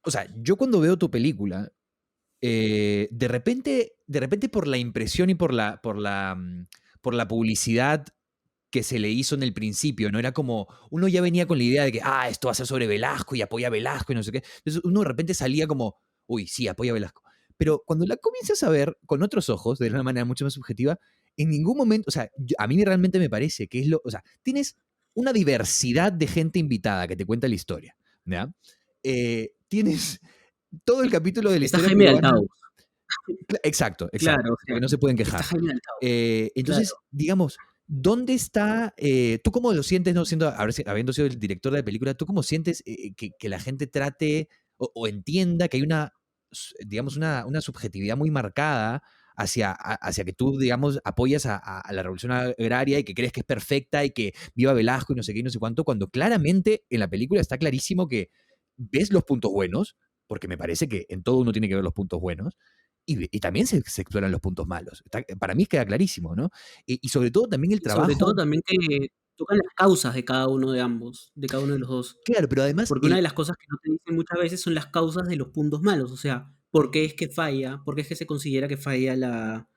S1: o sea, yo cuando veo tu película, de repente por la impresión y por la publicidad que se le hizo en el principio, ¿no? Era como, uno ya venía con la idea de que, esto va a ser sobre Velasco y apoya a Velasco y no sé qué. Entonces uno de repente salía como, uy, sí, apoya a Velasco. Pero cuando la comienzas a ver con otros ojos, de una manera mucho más subjetiva, en ningún momento, o sea, a mí realmente me parece que o sea, tienes una diversidad de gente invitada que te cuenta la historia, ¿ya? Tienes todo el capítulo de la
S3: Está
S1: historia
S3: Jaime
S1: peruana.
S3: Altao,
S1: Exacto, exacto,
S3: claro, o sea,
S1: porque no se pueden
S3: está
S1: quejar.
S3: Jaime Altao, claro.
S1: Entonces, digamos, ¿dónde está, tú cómo lo sientes, no siendo, habiendo sido el director de la película, tú cómo sientes que la gente trate o entienda que hay digamos, una subjetividad muy marcada hacia que tú, digamos, apoyas a la revolución agraria y que crees que es perfecta y que viva Velasco y no sé qué y no sé cuánto, cuando claramente en la película está clarísimo que ves los puntos buenos, porque me parece que en todo uno tiene que ver los puntos buenos, y también se exploran los puntos malos. Para mí queda clarísimo, ¿no? Y sobre todo también el
S3: Y sobre
S1: trabajo,
S3: todo también que tocan las causas de cada uno de ambos, de cada uno de los dos.
S1: claro, pero además,
S3: Porque una de las cosas que no te dicen muchas veces son las causas de los puntos malos, o sea, ¿por qué es que falla? ¿Por qué es que se considera que falla la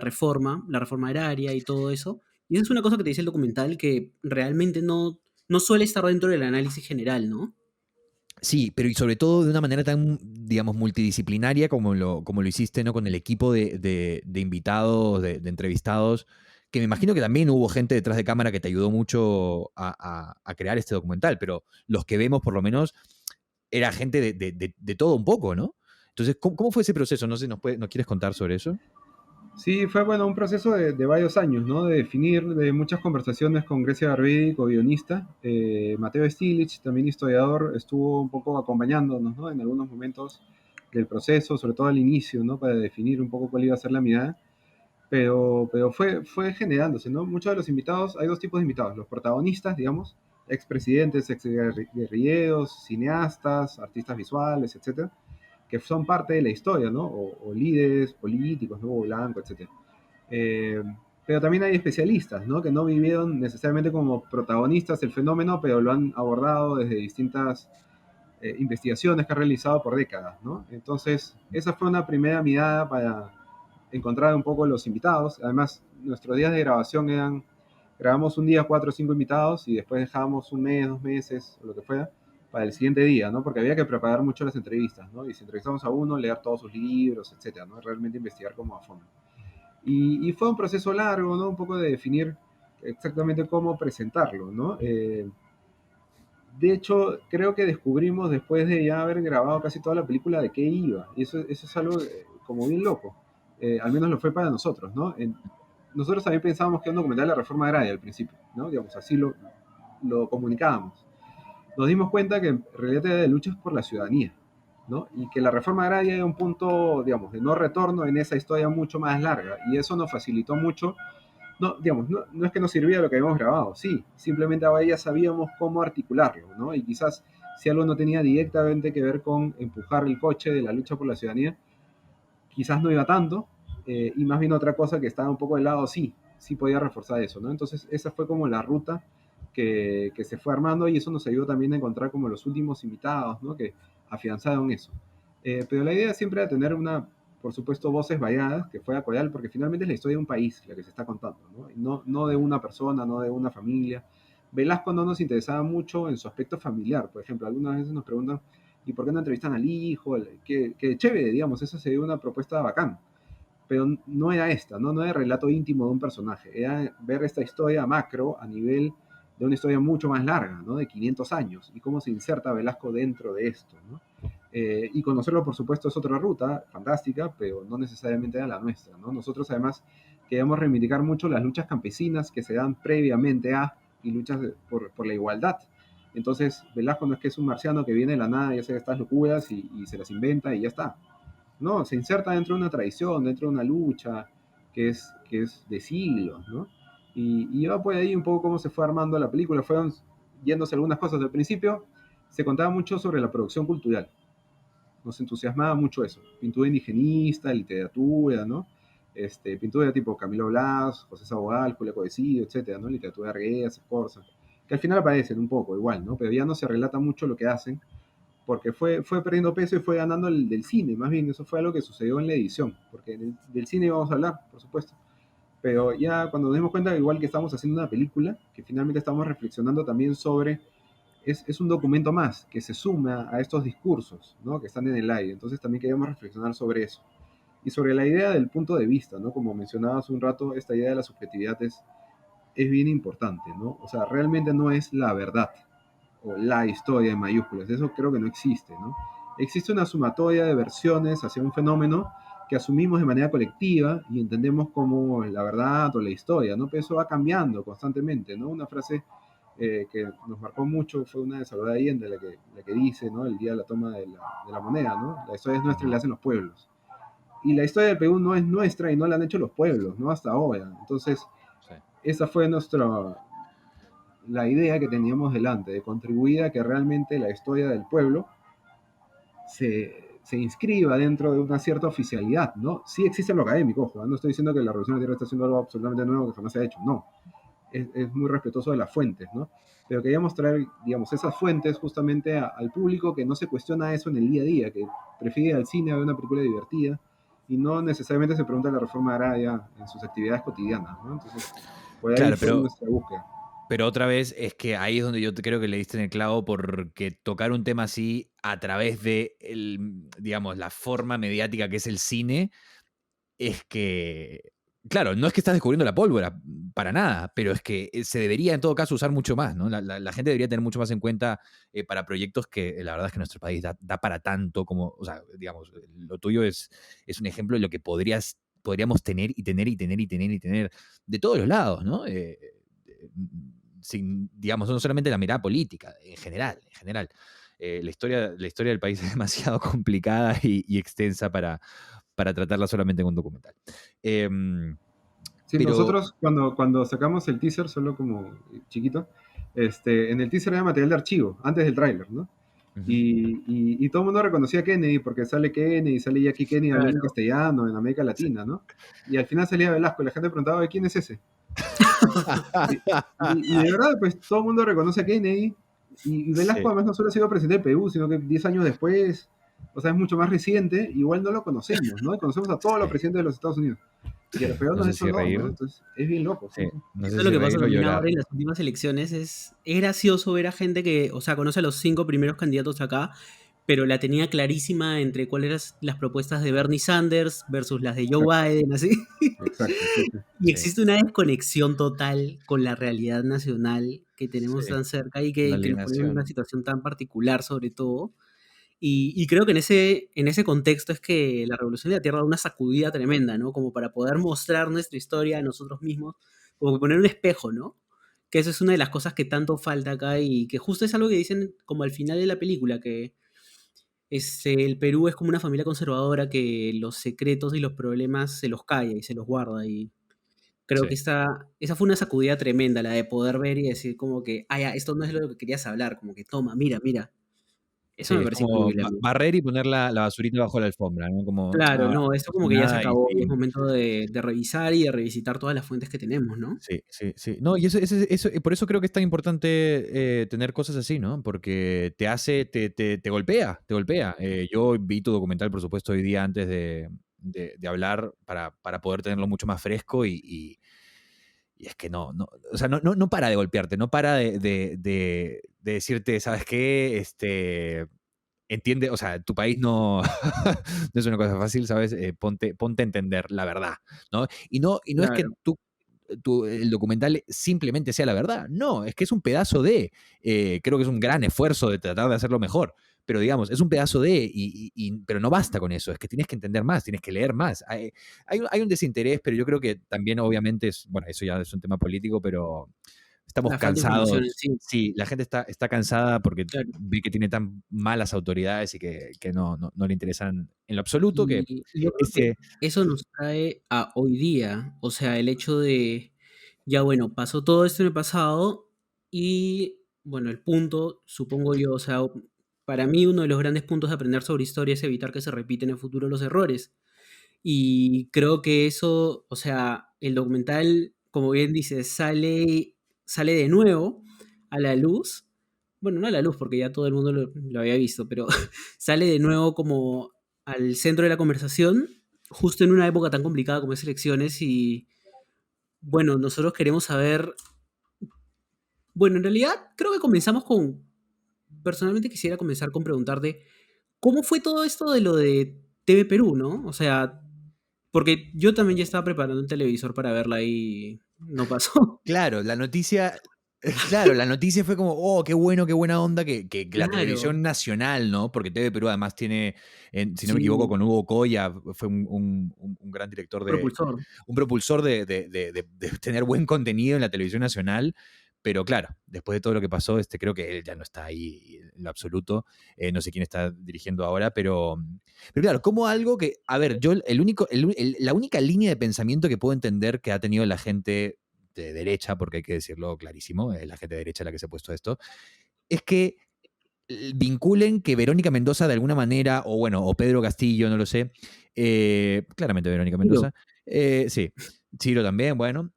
S3: reforma agraria y todo eso? Y esa es una cosa que te dice el documental que realmente no suele estar dentro del análisis general, ¿no?
S1: sí, pero y sobre todo de una manera tan, digamos, multidisciplinaria como lo hiciste, ¿no? Con el equipo de invitados, de entrevistados, que me imagino que también hubo gente detrás de cámara que te ayudó mucho a crear este documental, pero los que vemos, por lo menos, era gente de todo un poco, ¿no? Entonces, ¿cómo fue ese proceso? No sé, ¿nos quieres contar sobre eso?
S2: Sí, fue bueno, un proceso de varios años, ¿no? De definir, de muchas conversaciones con Grecia Barbídico, guionista. Mateo Stilich, también historiador, estuvo un poco acompañándonos, ¿no? En algunos momentos del proceso, sobre todo al inicio, ¿no? Para definir un poco cuál iba a ser la mirada. Pero fue generándose, ¿no? Muchos de los invitados, hay dos tipos de invitados, los protagonistas, digamos, expresidentes, exguerrilleros, cineastas, artistas visuales, etcétera, que son parte de la historia, ¿no? O líderes políticos, ¿no? Blanco, etcétera. Eh, pero también hay especialistas, ¿no? Que no vivieron necesariamente como protagonistas del fenómeno, pero lo han abordado desde distintas investigaciones que han realizado por décadas, ¿no? Entonces, esa fue una primera mirada para encontrar un poco los invitados. Además, nuestros días de grabación grabamos un día 4 o 5 invitados y después dejábamos un mes, 2 meses o lo que fuera para el siguiente día, ¿no? Porque había que preparar mucho las entrevistas, ¿no? Y si entrevistamos a uno, leer todos sus libros, etcétera, ¿no? Realmente investigar como a fondo. Y fue un proceso largo, ¿no? Un poco de definir exactamente cómo presentarlo, ¿no? De hecho, creo que descubrimos después de ya haber grabado casi toda la película de qué iba. Y eso es algo como bien loco. Al menos lo fue para nosotros, ¿no? Nosotros también pensábamos que era un documental de la reforma agraria al principio, ¿no? Digamos, así lo comunicábamos. Nos dimos cuenta que en realidad era de luchas por la ciudadanía, ¿no? Y que la reforma agraria era un punto, digamos, de no retorno en esa historia mucho más larga. Y eso nos facilitó mucho. No, digamos, no es que nos sirviera lo que habíamos grabado, sí, simplemente ahora ya sabíamos cómo articularlo, ¿no? Y quizás si algo no tenía directamente que ver con empujar el coche de la lucha por la ciudadanía, quizás no iba tanto, y más bien otra cosa que estaba un poco de lado, sí podía reforzar eso, ¿no? Entonces esa fue como la ruta que se fue armando y eso nos ayudó también a encontrar como los últimos invitados, ¿no? Que afianzaron eso. Pero la idea siempre era tener por supuesto, voces variadas, que fuera coral, porque finalmente es la historia de un país la que se está contando, ¿no? No de una persona, no de una familia. Velasco no nos interesaba mucho en su aspecto familiar, por ejemplo, algunas veces nos preguntan, ¿y por qué no entrevistan al hijo? Que chévere, digamos, eso sería una propuesta bacán, pero no era esta, ¿no? No era el relato íntimo de un personaje, era ver esta historia macro a nivel de una historia mucho más larga, ¿no? De 500 años, y cómo se inserta Velasco dentro de esto, ¿no? Y conocerlo, por supuesto, es otra ruta fantástica, pero no necesariamente era la nuestra, ¿no? Nosotros, además, queríamos reivindicar mucho las luchas campesinas que se dan previamente a y luchas por la igualdad. Entonces, Velasco no es que es un marciano que viene de la nada y hace estas locuras y se las inventa y ya está. No, se inserta dentro de una tradición, dentro de una lucha que es de siglos, ¿no? Y va por ahí un poco cómo se fue armando la película. Fueron yéndose algunas cosas. Al principio se contaba mucho sobre la producción cultural. nos entusiasmaba mucho eso. Pintura indigenista, literatura, ¿no? Pintura tipo Camilo Blas, José Sabogal, Julio Codecido, etcétera, ¿no? Literatura de Arguedas, Escorza, que al final aparecen un poco igual, ¿no? Pero ya no se relata mucho lo que hacen, porque fue perdiendo peso y fue ganando el del cine, más bien, eso fue algo que sucedió en la edición, porque del cine vamos a hablar, por supuesto, pero ya cuando nos dimos cuenta, igual que estamos haciendo una película, que finalmente estamos reflexionando también sobre, es un documento más que se suma a estos discursos, ¿no? Que están en el aire, entonces también queríamos reflexionar sobre eso. Y sobre la idea del punto de vista, ¿no? Como mencionaba hace un rato, esta idea de la subjetividad es bien importante, ¿no? O sea, realmente no es la verdad o la historia en mayúsculas, eso creo que no existe, ¿no? Existe una sumatoria de versiones hacia un fenómeno que asumimos de manera colectiva y entendemos como la verdad o la historia, ¿no? Pero eso va cambiando constantemente, ¿no? Una frase que nos marcó mucho fue una de Salvador Allende, la que dice, ¿no? El día de la toma de la moneda, ¿no? La historia es nuestra y la hacen los pueblos. Y la historia del Perú no es nuestra y no la han hecho los pueblos, ¿no? Hasta ahora. Entonces,
S1: Sí.
S2: esa fue la idea que teníamos delante, de contribuir a que realmente la historia del pueblo se inscriba dentro de una cierta oficialidad, ¿no? Sí existe lo académico, ojo, no estoy diciendo que la Revolución de la Tierra está haciendo algo absolutamente nuevo que jamás se ha hecho, no. Es muy respetuoso de las fuentes, ¿no? Pero queríamos traer, digamos, esas fuentes justamente al público que no se cuestiona eso en el día a día, que prefiere ir al cine a ver una película divertida y no necesariamente se pregunta la reforma agraria en sus actividades cotidianas, ¿no? Entonces, por ahí
S1: Claro,
S2: fue nuestra búsqueda.
S1: pero otra vez es que ahí es donde yo creo que le diste en el clavo, porque tocar un tema así a través de, digamos, la forma mediática que es el cine, es que, claro, no es que estás descubriendo la pólvora, para nada, pero es que se debería en todo caso usar mucho más, ¿no? La gente debería tener mucho más en cuenta para proyectos que la verdad es que nuestro país da para tanto como, o sea, digamos, lo tuyo es un ejemplo de lo que podríamos tener y tener y tener y tener y tener de todos los lados, ¿no? Sin, digamos, no solamente la mirada política, en general, en general. La historia del país es demasiado complicada y extensa para tratarla solamente en un documental.
S2: Sí,
S1: Pero,
S2: nosotros cuando sacamos el teaser, solo como chiquito, en el teaser era material de archivo, antes del tráiler, ¿no?
S1: ujú,
S2: Y todo el mundo reconocía a Kennedy porque sale Kennedy, sale Jackie Kennedy hablando en
S3: Claro.
S2: castellano en América
S1: sí.
S2: Latina, ¿no? Y al final salía Velasco y la gente preguntaba, ¿quién es ese? Y de verdad, pues todo el mundo reconoce a Kennedy y Velasco
S1: Sí,
S2: además no solo ha sido presidente de Perú, sino que 10 años después, o sea, es mucho más reciente, igual no lo conocemos, ¿no? Y conocemos a todos los
S1: sí.
S2: presidentes de los Estados Unidos. Y a los
S1: No
S2: peruanos
S1: sé
S2: eso
S1: si
S2: no,
S1: reír,
S2: ¿no? Entonces es bien loco, sí,
S1: sí,
S2: sí.
S1: no
S3: Eso
S1: sé
S3: es lo
S1: si
S3: que pasa
S1: reír o
S3: también
S1: llorar.
S3: ahora en las últimas elecciones. Es gracioso ver a gente que, o sea, conoce a los 5 primeros candidatos acá, pero la tenía clarísima entre cuáles eran las propuestas de Bernie Sanders versus las de Joe
S2: Exacto,
S3: Biden, así.
S2: exacto, sí, sí.
S3: Y
S1: Sí,
S3: existe una desconexión total con la realidad nacional que tenemos
S1: sí,
S3: tan cerca y
S1: una
S3: que nos pone en una
S1: alienación.
S3: situación tan particular, sobre todo. Y creo que en ese contexto es que la Revolución de la Tierra da una sacudida tremenda, ¿no? Como para poder mostrar nuestra historia a nosotros mismos, como que poner un espejo, ¿no? Que eso es una de las cosas que tanto falta acá y que justo es algo que dicen como al final de la película, que el Perú es como una familia conservadora que los secretos y los problemas se los calla y se los guarda. Y creo que
S1: Sí.
S3: esa fue una sacudida tremenda, la de poder ver y decir como que, ah, ya, esto no es lo que querías hablar, como que toma, mira, mira. Eso
S1: Sí,
S3: me
S1: es
S3: parece
S1: como
S3: increíble a mí.
S1: barrer y poner la basurita bajo la alfombra, ¿no? Como,
S3: Claro,
S1: no
S3: no, esto
S1: pasó
S3: como que ya se
S1: nada y
S3: acabó y es
S1: seguimos.
S3: momento de revisar y de revisitar todas las fuentes que tenemos, ¿no?
S1: Sí, sí, sí. No, y por eso creo que es tan importante tener cosas así, ¿no? Porque te golpea, te golpea. Yo vi tu documental, por supuesto, hoy día antes de hablar para poder tenerlo mucho más fresco y es que no, o sea, no para de golpearte, no para de decirte, ¿sabes qué? Entiende, o sea, tu país no, no es una cosa fácil, ¿sabes? Ponte a entender la verdad, ¿no? Y no es que
S3: Claro,
S1: el documental simplemente sea la verdad, no, es que es un pedazo creo que es un gran esfuerzo de tratar de hacerlo mejor, pero digamos, es un pedazo pero no basta con eso, es que tienes que entender más, tienes que leer más. Hay un desinterés, pero yo creo que también obviamente bueno, eso ya es un tema político, pero estamos
S3: la falta de información en
S1: cansados.
S3: sí,
S1: Sí, la gente está cansada porque
S3: claro.
S1: ve que tiene tan malas autoridades y que no le interesan en lo absoluto que
S3: Y yo creo que
S1: ese...
S3: eso nos trae a hoy día, o sea, el hecho de, ya bueno, pasó todo esto en el pasado y, bueno, el punto, supongo yo, o sea, para mí uno de los grandes puntos de aprender sobre historia es evitar que se repiten en el futuro los errores. Y creo que eso, o sea, el documental, como bien dices, sale de nuevo a la luz. Bueno, no a la luz porque ya todo el mundo lo había visto, pero sale de nuevo como al centro de la conversación, justo en una época tan complicada como es elecciones. Y bueno, nosotros queremos saber, bueno, en realidad creo que comenzamos con, personalmente quisiera comenzar con preguntarte, ¿cómo fue todo esto de lo de TV Perú, no? O sea, porque yo también ya estaba preparando un televisor para verla y no pasó.
S1: Claro, la noticia. Claro, la noticia fue como, oh, qué bueno, qué buena onda que la
S3: Claro,
S1: televisión nacional, ¿no? Porque TV Perú además tiene, si no me equivoco,
S3: sí,
S1: con Hugo Coya, fue un gran director
S3: propulsor.
S1: un propulsor de tener buen contenido en la televisión nacional. Pero claro, después de todo lo que pasó, creo que él ya no está ahí en lo absoluto. No sé quién está dirigiendo ahora, pero claro, como algo que, a ver, yo la única línea de pensamiento que puedo entender que ha tenido la gente de derecha, porque hay que decirlo clarísimo, es la gente de derecha la que se ha puesto esto, es que vinculen que Verónica Mendoza de alguna manera, o bueno, o Pedro Castillo, no lo sé, claramente Verónica
S3: Tiro.
S1: Mendoza, sí, Chiro también, bueno,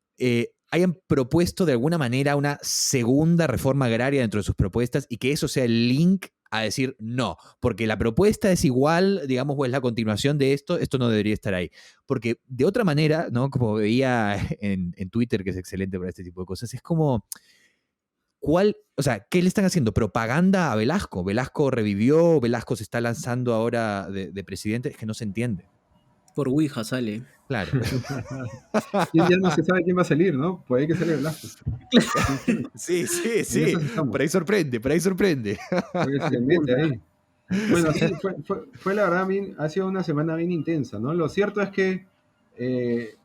S1: hayan propuesto de alguna manera una segunda reforma agraria dentro de sus propuestas y que eso sea el link a decir no, porque la propuesta es igual, digamos, o es la continuación de esto no debería estar ahí. Porque de otra manera, ¿no? Como veía en Twitter, que es excelente para este tipo de cosas, es como, o sea, ¿qué le están haciendo? ¿Propaganda a Velasco? ¿Velasco revivió? ¿Velasco se está lanzando ahora de presidente? Es que no se entiende.
S3: Por Ouija sale.
S1: Claro.
S2: Ya no se sabe quién va a salir, ¿no? Puede que salga Velasco. ¿Quién sabe?
S1: Sí, sí,
S2: En
S1: sí.
S2: esas estamos.
S1: Por ahí sorprende, por ahí sorprende.
S2: Pues
S3: De
S2: se mete
S3: punta.
S2: ahí. Bueno,
S1: Sí.
S2: sí, fue la verdad, ha sido una semana bien intensa, ¿no? Lo cierto es que, eh,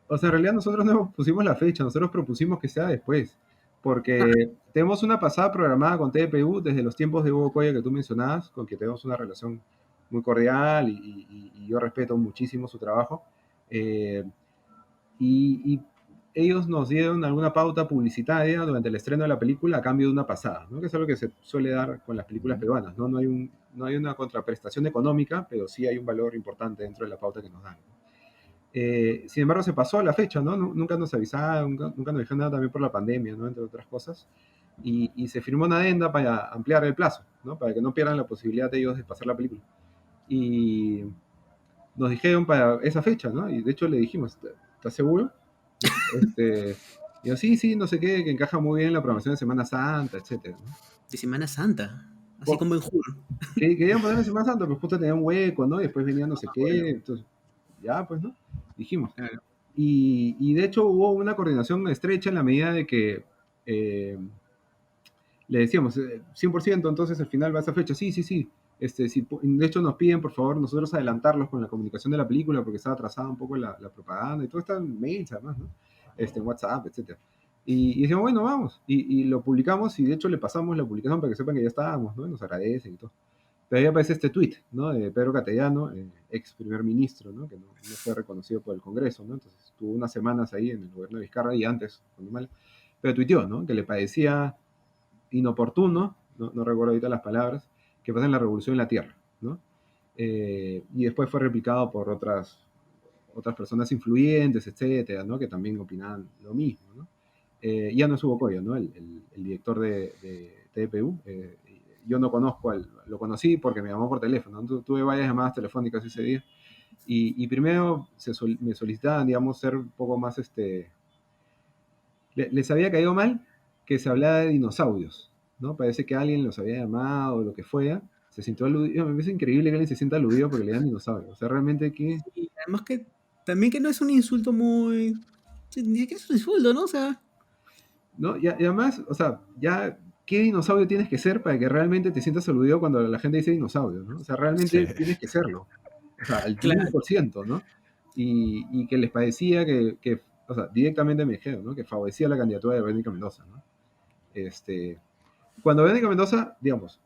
S2: o sea, en realidad nosotros no pusimos la fecha, nosotros propusimos que sea después,
S3: Ah,
S2: porque tenemos una pasada programada con TPU desde los tiempos de Hugo Coya que tú mencionabas, con que tenemos una relación muy cordial y yo respeto muchísimo su trabajo. Eh, y ellos nos dieron alguna pauta publicitaria durante el estreno de la película a cambio de una pasada, ¿no? Que es algo que se suele dar con las películas peruanas, ¿no? No hay una contraprestación económica, pero sí hay un valor importante dentro de la pauta que nos dan. Sin embargo, se pasó la fecha, ¿no? Nunca nos avisaron, nunca nos dijeron nada también por la pandemia, ¿no? Entre otras cosas. Y se firmó una adenda para ampliar el plazo, ¿no? Para que no pierdan la posibilidad de ellos de pasar la película. Y nos dijeron para esa fecha, ¿no? Y de hecho le dijimos, ¿estás seguro? Y yo, sí, sí, no sé qué, que encaja muy bien en la programación de Semana Santa, etcétera, ¿no?
S3: de Semana Santa. Así
S2: Po-
S3: como en Jur.
S2: Querían poner en Semana Santa, pero justo tenía un hueco, ¿no? Y después venía no sé qué, entonces, ya, pues, ¿no? Dijimos.
S3: Claro.
S2: Y de hecho hubo una coordinación estrecha en la medida de que eh, le decíamos, 100%, entonces al final va a esa fecha, sí, sí, sí. De hecho nos piden, por favor, nosotros adelantarlos con la comunicación de la película porque estaba atrasada un poco la propaganda y todo está en mails además, ¿no? En WhatsApp, etcétera. Y decimos, bueno, vamos. Y lo publicamos y de hecho le pasamos la publicación para que sepan que ya estábamos, ¿no? Y nos agradecen y todo. Pero ahí aparece este tweet, ¿no? De Pedro Catellano, ex primer ministro, ¿no? Que no fue reconocido por el Congreso, ¿no? Entonces estuvo unas semanas ahí en el gobierno de Vizcarra y antes, cuando mal, pero tuiteó, ¿no? Que le parecía inoportuno, no recuerdo ahorita las palabras, que pasa en la Revolución en la Tierra, ¿no? Y después fue replicado por otras personas influyentes, etcétera, ¿no? Que también opinaban lo mismo, ¿no? Ya no es Hugo Coyo, ¿no? El director de TPU. Yo no conozco, lo conocí porque me llamó por teléfono, ¿no? Tuve varias llamadas telefónicas ese día. Y primero me solicitaban, digamos, ser un poco más, les había caído mal que se hablara de dinosaurios, ¿no? Parece que alguien los había llamado o lo que fuera, se sintió aludido. Me parece increíble que alguien se sienta aludido porque le dan dinosaurios. O sea, realmente que,
S3: Y además que también que no es un insulto muy... Sí, ni siquiera es un insulto, ¿no? O sea,
S2: ¿no? Y además, o sea, ya, ¿qué dinosaurio tienes que ser para que realmente te sientas aludido cuando la gente dice dinosaurio, ¿no? O sea,
S1: Sí.
S2: realmente tienes que serlo. O sea, al
S3: claro.
S2: 1000%, ¿no? Y que les parecía o sea, directamente me dijeron, ¿no? Que favorecía la candidatura de Verónica Mendoza, ¿no? Este, Cuando Verónica Mendoza, digamos,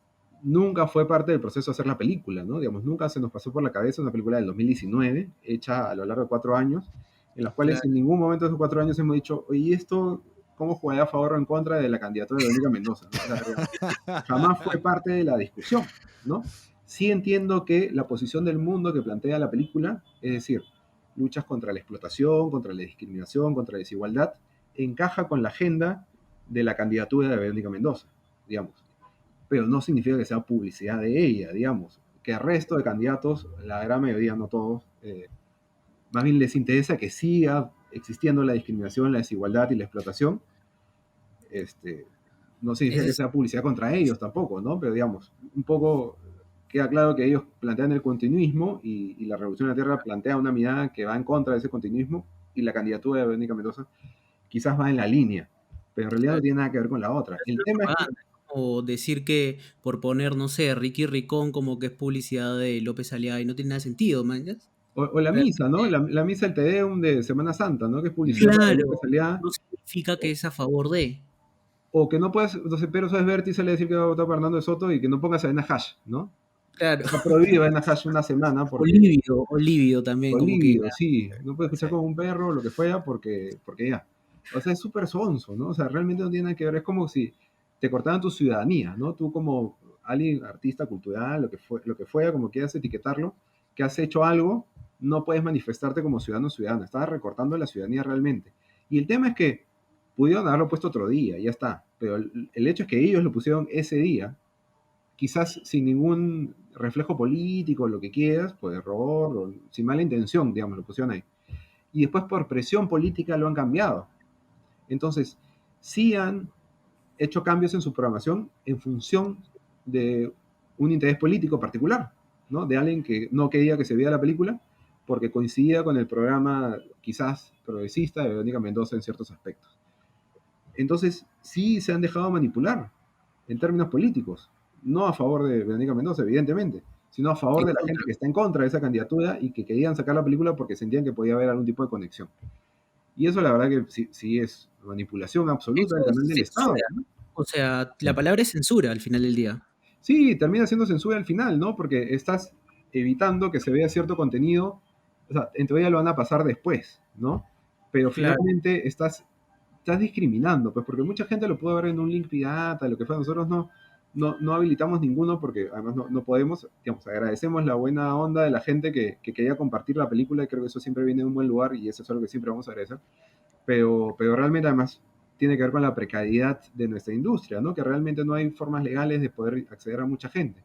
S2: nunca fue parte del proceso de hacer la película, ¿no? Digamos, nunca se nos pasó por la cabeza una película del 2019, hecha a lo largo de 4 años, en las cuales
S3: Claro.
S2: en ningún momento de esos 4 años hemos dicho, oye, esto, cómo jugaría a favor o en contra de la candidatura de Verónica Mendoza, ¿no? O sea, jamás fue parte de la discusión, ¿no? Sí entiendo que la posición del mundo que plantea la película, es decir, luchas contra la explotación, contra la discriminación, contra la desigualdad, encaja con la agenda de la candidatura de Verónica Mendoza, digamos. Pero no significa que sea publicidad de ella, digamos. Que el resto de candidatos, la gran mayoría, no todos, más bien les interesa que siga existiendo la discriminación, la desigualdad y la explotación. No significa
S3: Ese
S2: que
S3: es-
S2: sea publicidad contra ellos tampoco, ¿no? Pero digamos, un poco queda claro que ellos plantean el continuismo y la Revolución de la Tierra plantea una mirada que va en contra de ese continuismo y la candidatura de Verónica Mendoza quizás va en la línea, pero en realidad no tiene nada que ver con la otra.
S3: es
S2: El
S3: una
S2: tema es que,
S3: propaganda. O decir que por poner, no sé, Ricky Ricón como que es publicidad de López Aliaga y no tiene nada de sentido, man. ¿Ya?
S2: o la misa, ¿no? La misa del Te Deum de Semana Santa, ¿no? Que es publicidad para
S3: Claro,
S2: López Aliaga,
S3: no significa que es a favor de.
S2: o que no puedes, entonces Pedro Suárez Vértiz sale a decir que va a votar por Hernando de Soto y que no pongas a Elena Hash, ¿no?
S3: Claro.
S2: Está prohibido Elena Hash una semana porque
S3: O lívido también, como que
S2: Bolivia, sí, no puedes
S1: Sí.
S2: escuchar como un perro, lo que fuera, porque ya. O sea, es súper sonso, ¿no? O sea, realmente no tiene nada que ver, es como si te cortaran tu ciudadanía, ¿no? Tú como alguien, artista cultural, lo que fuera, como quieras etiquetarlo, que has hecho algo, no puedes manifestarte como ciudadano o ciudadana, estás recortando la ciudadanía realmente. Y el tema es que pudieron haberlo puesto otro día, ya está, pero el hecho es que ellos lo pusieron ese día, quizás sin ningún reflejo político, lo que quieras, por error, o sin mala intención, digamos, lo pusieron ahí. Y después por presión política lo han cambiado. Entonces, sí han hecho cambios en su programación en función de un interés político particular, ¿no? De alguien que no quería que se viera la película porque coincidía con el programa quizás progresista de Verónica Mendoza en ciertos aspectos. Entonces, sí se han dejado manipular en términos políticos, no a favor de Verónica Mendoza, evidentemente, sino a favor
S3: en
S2: de la gente
S3: contra.
S2: que está en contra de esa candidatura y que querían sacar la película porque sentían que podía haber algún tipo de conexión. Y eso la verdad que sí, sí es manipulación absoluta
S3: Eso
S2: del canal
S3: es
S2: del Estado,
S3: censura.
S2: ¿no?
S3: O sea, la
S1: Sí.
S3: palabra es censura al final del día.
S2: Sí, termina siendo censura al final, ¿no? Porque estás evitando que se vea cierto contenido, o sea, en teoría lo van a pasar después, ¿no? Pero
S3: Claro.
S2: finalmente estás discriminando, pues porque mucha gente lo pudo ver en un link pirata, lo que fue, nosotros no habilitamos ninguno porque además no podemos, digamos, agradecemos la buena onda de la gente que quería compartir la película y creo que eso siempre viene de un buen lugar y eso es algo que siempre vamos a agradecer, pero realmente además tiene que ver con la precariedad de nuestra industria, ¿no? Que realmente no hay formas legales de poder acceder a mucha gente.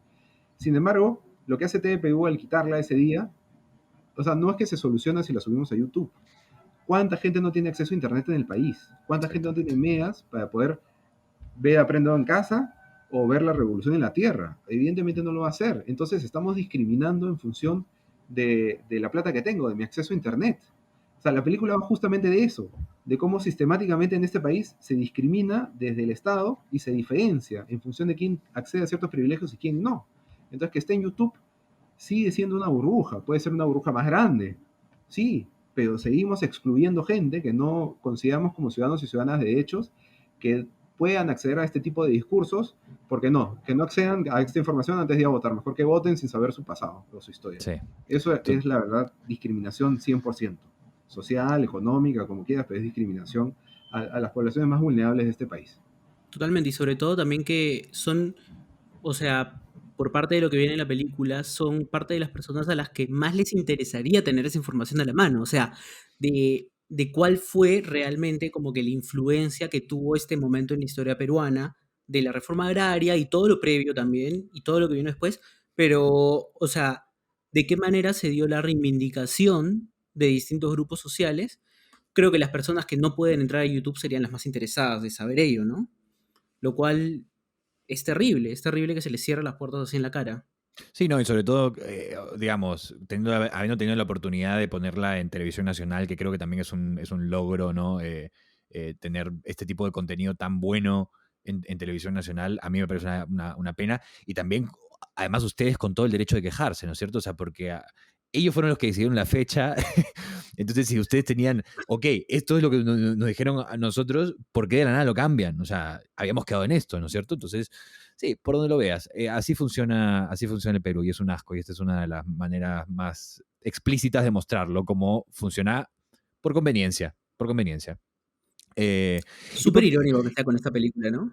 S2: Sin embargo, lo que hace TVPU al quitarla ese día, o sea, no es que se soluciona si la subimos a YouTube. ¿Cuánta gente no tiene acceso a Internet en el país? ¿Cuánta gente no
S1: Exacto.
S2: tiene megas para poder ver Aprendo en casa o ver la revolución en la Tierra? Evidentemente no lo va a hacer. Entonces estamos discriminando en función de la plata que tengo, de mi acceso a Internet. O sea, la película va justamente de eso, de cómo sistemáticamente en este país se discrimina desde el Estado y se diferencia en función de quién accede a ciertos privilegios y quién no. Entonces, que esté en YouTube sigue siendo una burbuja, puede ser una burbuja más grande, sí, pero seguimos excluyendo gente que no consideramos como ciudadanos y ciudadanas de derechos que puedan acceder a este tipo de discursos, porque no, que no accedan a esta información antes de ir a votar, mejor que voten sin saber su pasado o su historia.
S1: Sí.
S2: Eso
S1: To-
S2: es la verdad discriminación 100%, social, económica, como quieras, pero es discriminación a las poblaciones más vulnerables de este país.
S3: Totalmente. Y sobre todo también que son, o sea, por parte de lo que viene en la película, son parte de las personas a las que más les interesaría tener esa información a la mano. O sea, de cuál fue realmente como que la influencia que tuvo este momento en la historia peruana, de la reforma agraria y todo lo previo también, y todo lo que vino después. Pero, o sea, de qué manera se dio la reivindicación de distintos grupos sociales. Creo que las personas que no pueden entrar a YouTube serían las más interesadas de saber ello, ¿no? Lo cual es terrible que se les cierren las puertas así en la cara.
S1: Sí, no, y sobre todo, digamos, habiendo tenido la oportunidad de ponerla en televisión nacional, que creo que también es un logro, ¿no? Tener este tipo de contenido tan bueno en televisión nacional, a mí me parece una pena. Y también, además, ustedes con todo el derecho de quejarse, ¿no es cierto? O sea, porque ellos fueron los que decidieron la fecha. Entonces, si ustedes tenían, ok, esto es lo que nos dijeron a nosotros, ¿por qué de la nada lo cambian? O sea, habíamos quedado en esto, ¿no es cierto? Entonces, sí, por donde lo veas. Así funciona el Perú y es un asco. Y esta es una de las maneras más explícitas de mostrarlo, cómo funciona por conveniencia. Por conveniencia. Y
S3: Súper
S1: porque,
S3: irónico que está con esta película, ¿no?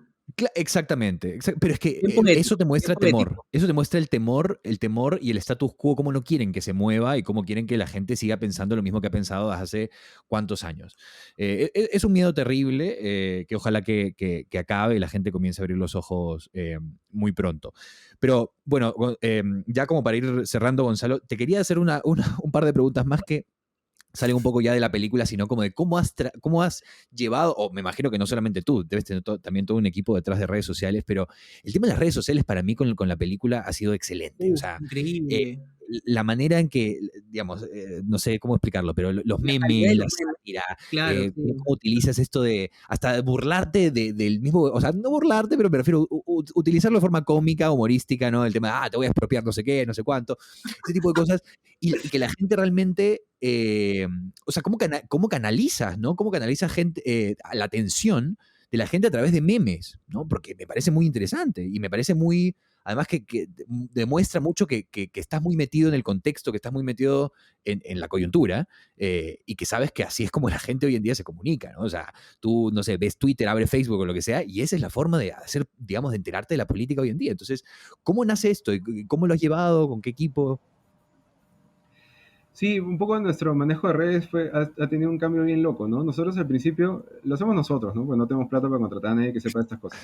S1: Exactamente, pero es que
S3: Bien
S1: eso
S3: poético,
S1: te
S3: bien
S1: muestra temor,
S3: poético.
S1: eso te muestra el temor y el status quo, cómo no quieren que se mueva y cómo quieren que la gente siga pensando lo mismo que ha pensado desde hace cuántos años. Es un miedo terrible que ojalá que acabe y la gente comience a abrir los ojos muy pronto. Pero bueno, ya como para ir cerrando, Gonzalo, te quería hacer un par de preguntas más que salen un poco ya de la película, sino como de cómo has llevado, o me imagino que no solamente tú, debes tener también todo un equipo detrás de redes sociales, pero el tema de las redes sociales para mí con la película ha sido excelente. O sea, eh,
S3: Increíble.
S1: la manera en que, digamos, no sé cómo explicarlo, pero los
S3: La calidad
S1: memes,
S3: de
S1: la
S3: los memes.
S1: sátira,
S3: Claro,
S1: cómo,
S3: sí.
S1: cómo utilizas esto de hasta burlarte del mismo, o sea, no burlarte, pero me refiero a utilizarlo de forma cómica, humorística, ¿no? El tema de, te voy a expropiar no sé qué, no sé cuánto, ese tipo de cosas, y que la gente realmente, o sea, cómo canalizas, ¿no? Cómo canalizas gente, la atención de la gente a través de memes, ¿no? Porque me parece muy interesante y me parece muy, además que demuestra mucho que estás muy metido en el contexto, que estás muy metido en la coyuntura y que sabes que así es como la gente hoy en día se comunica, ¿no? O sea, tú, no sé, ves Twitter, abres Facebook o lo que sea y esa es la forma de hacer, digamos, de enterarte de la política hoy en día. Entonces, ¿cómo nace esto? ¿Y cómo lo has llevado? ¿Con qué equipo?
S2: Sí, un poco nuestro manejo de redes ha tenido un cambio bien loco, ¿no? Nosotros al principio lo hacemos nosotros, ¿no? Pues no tenemos plata para contratar a nadie que sepa estas cosas.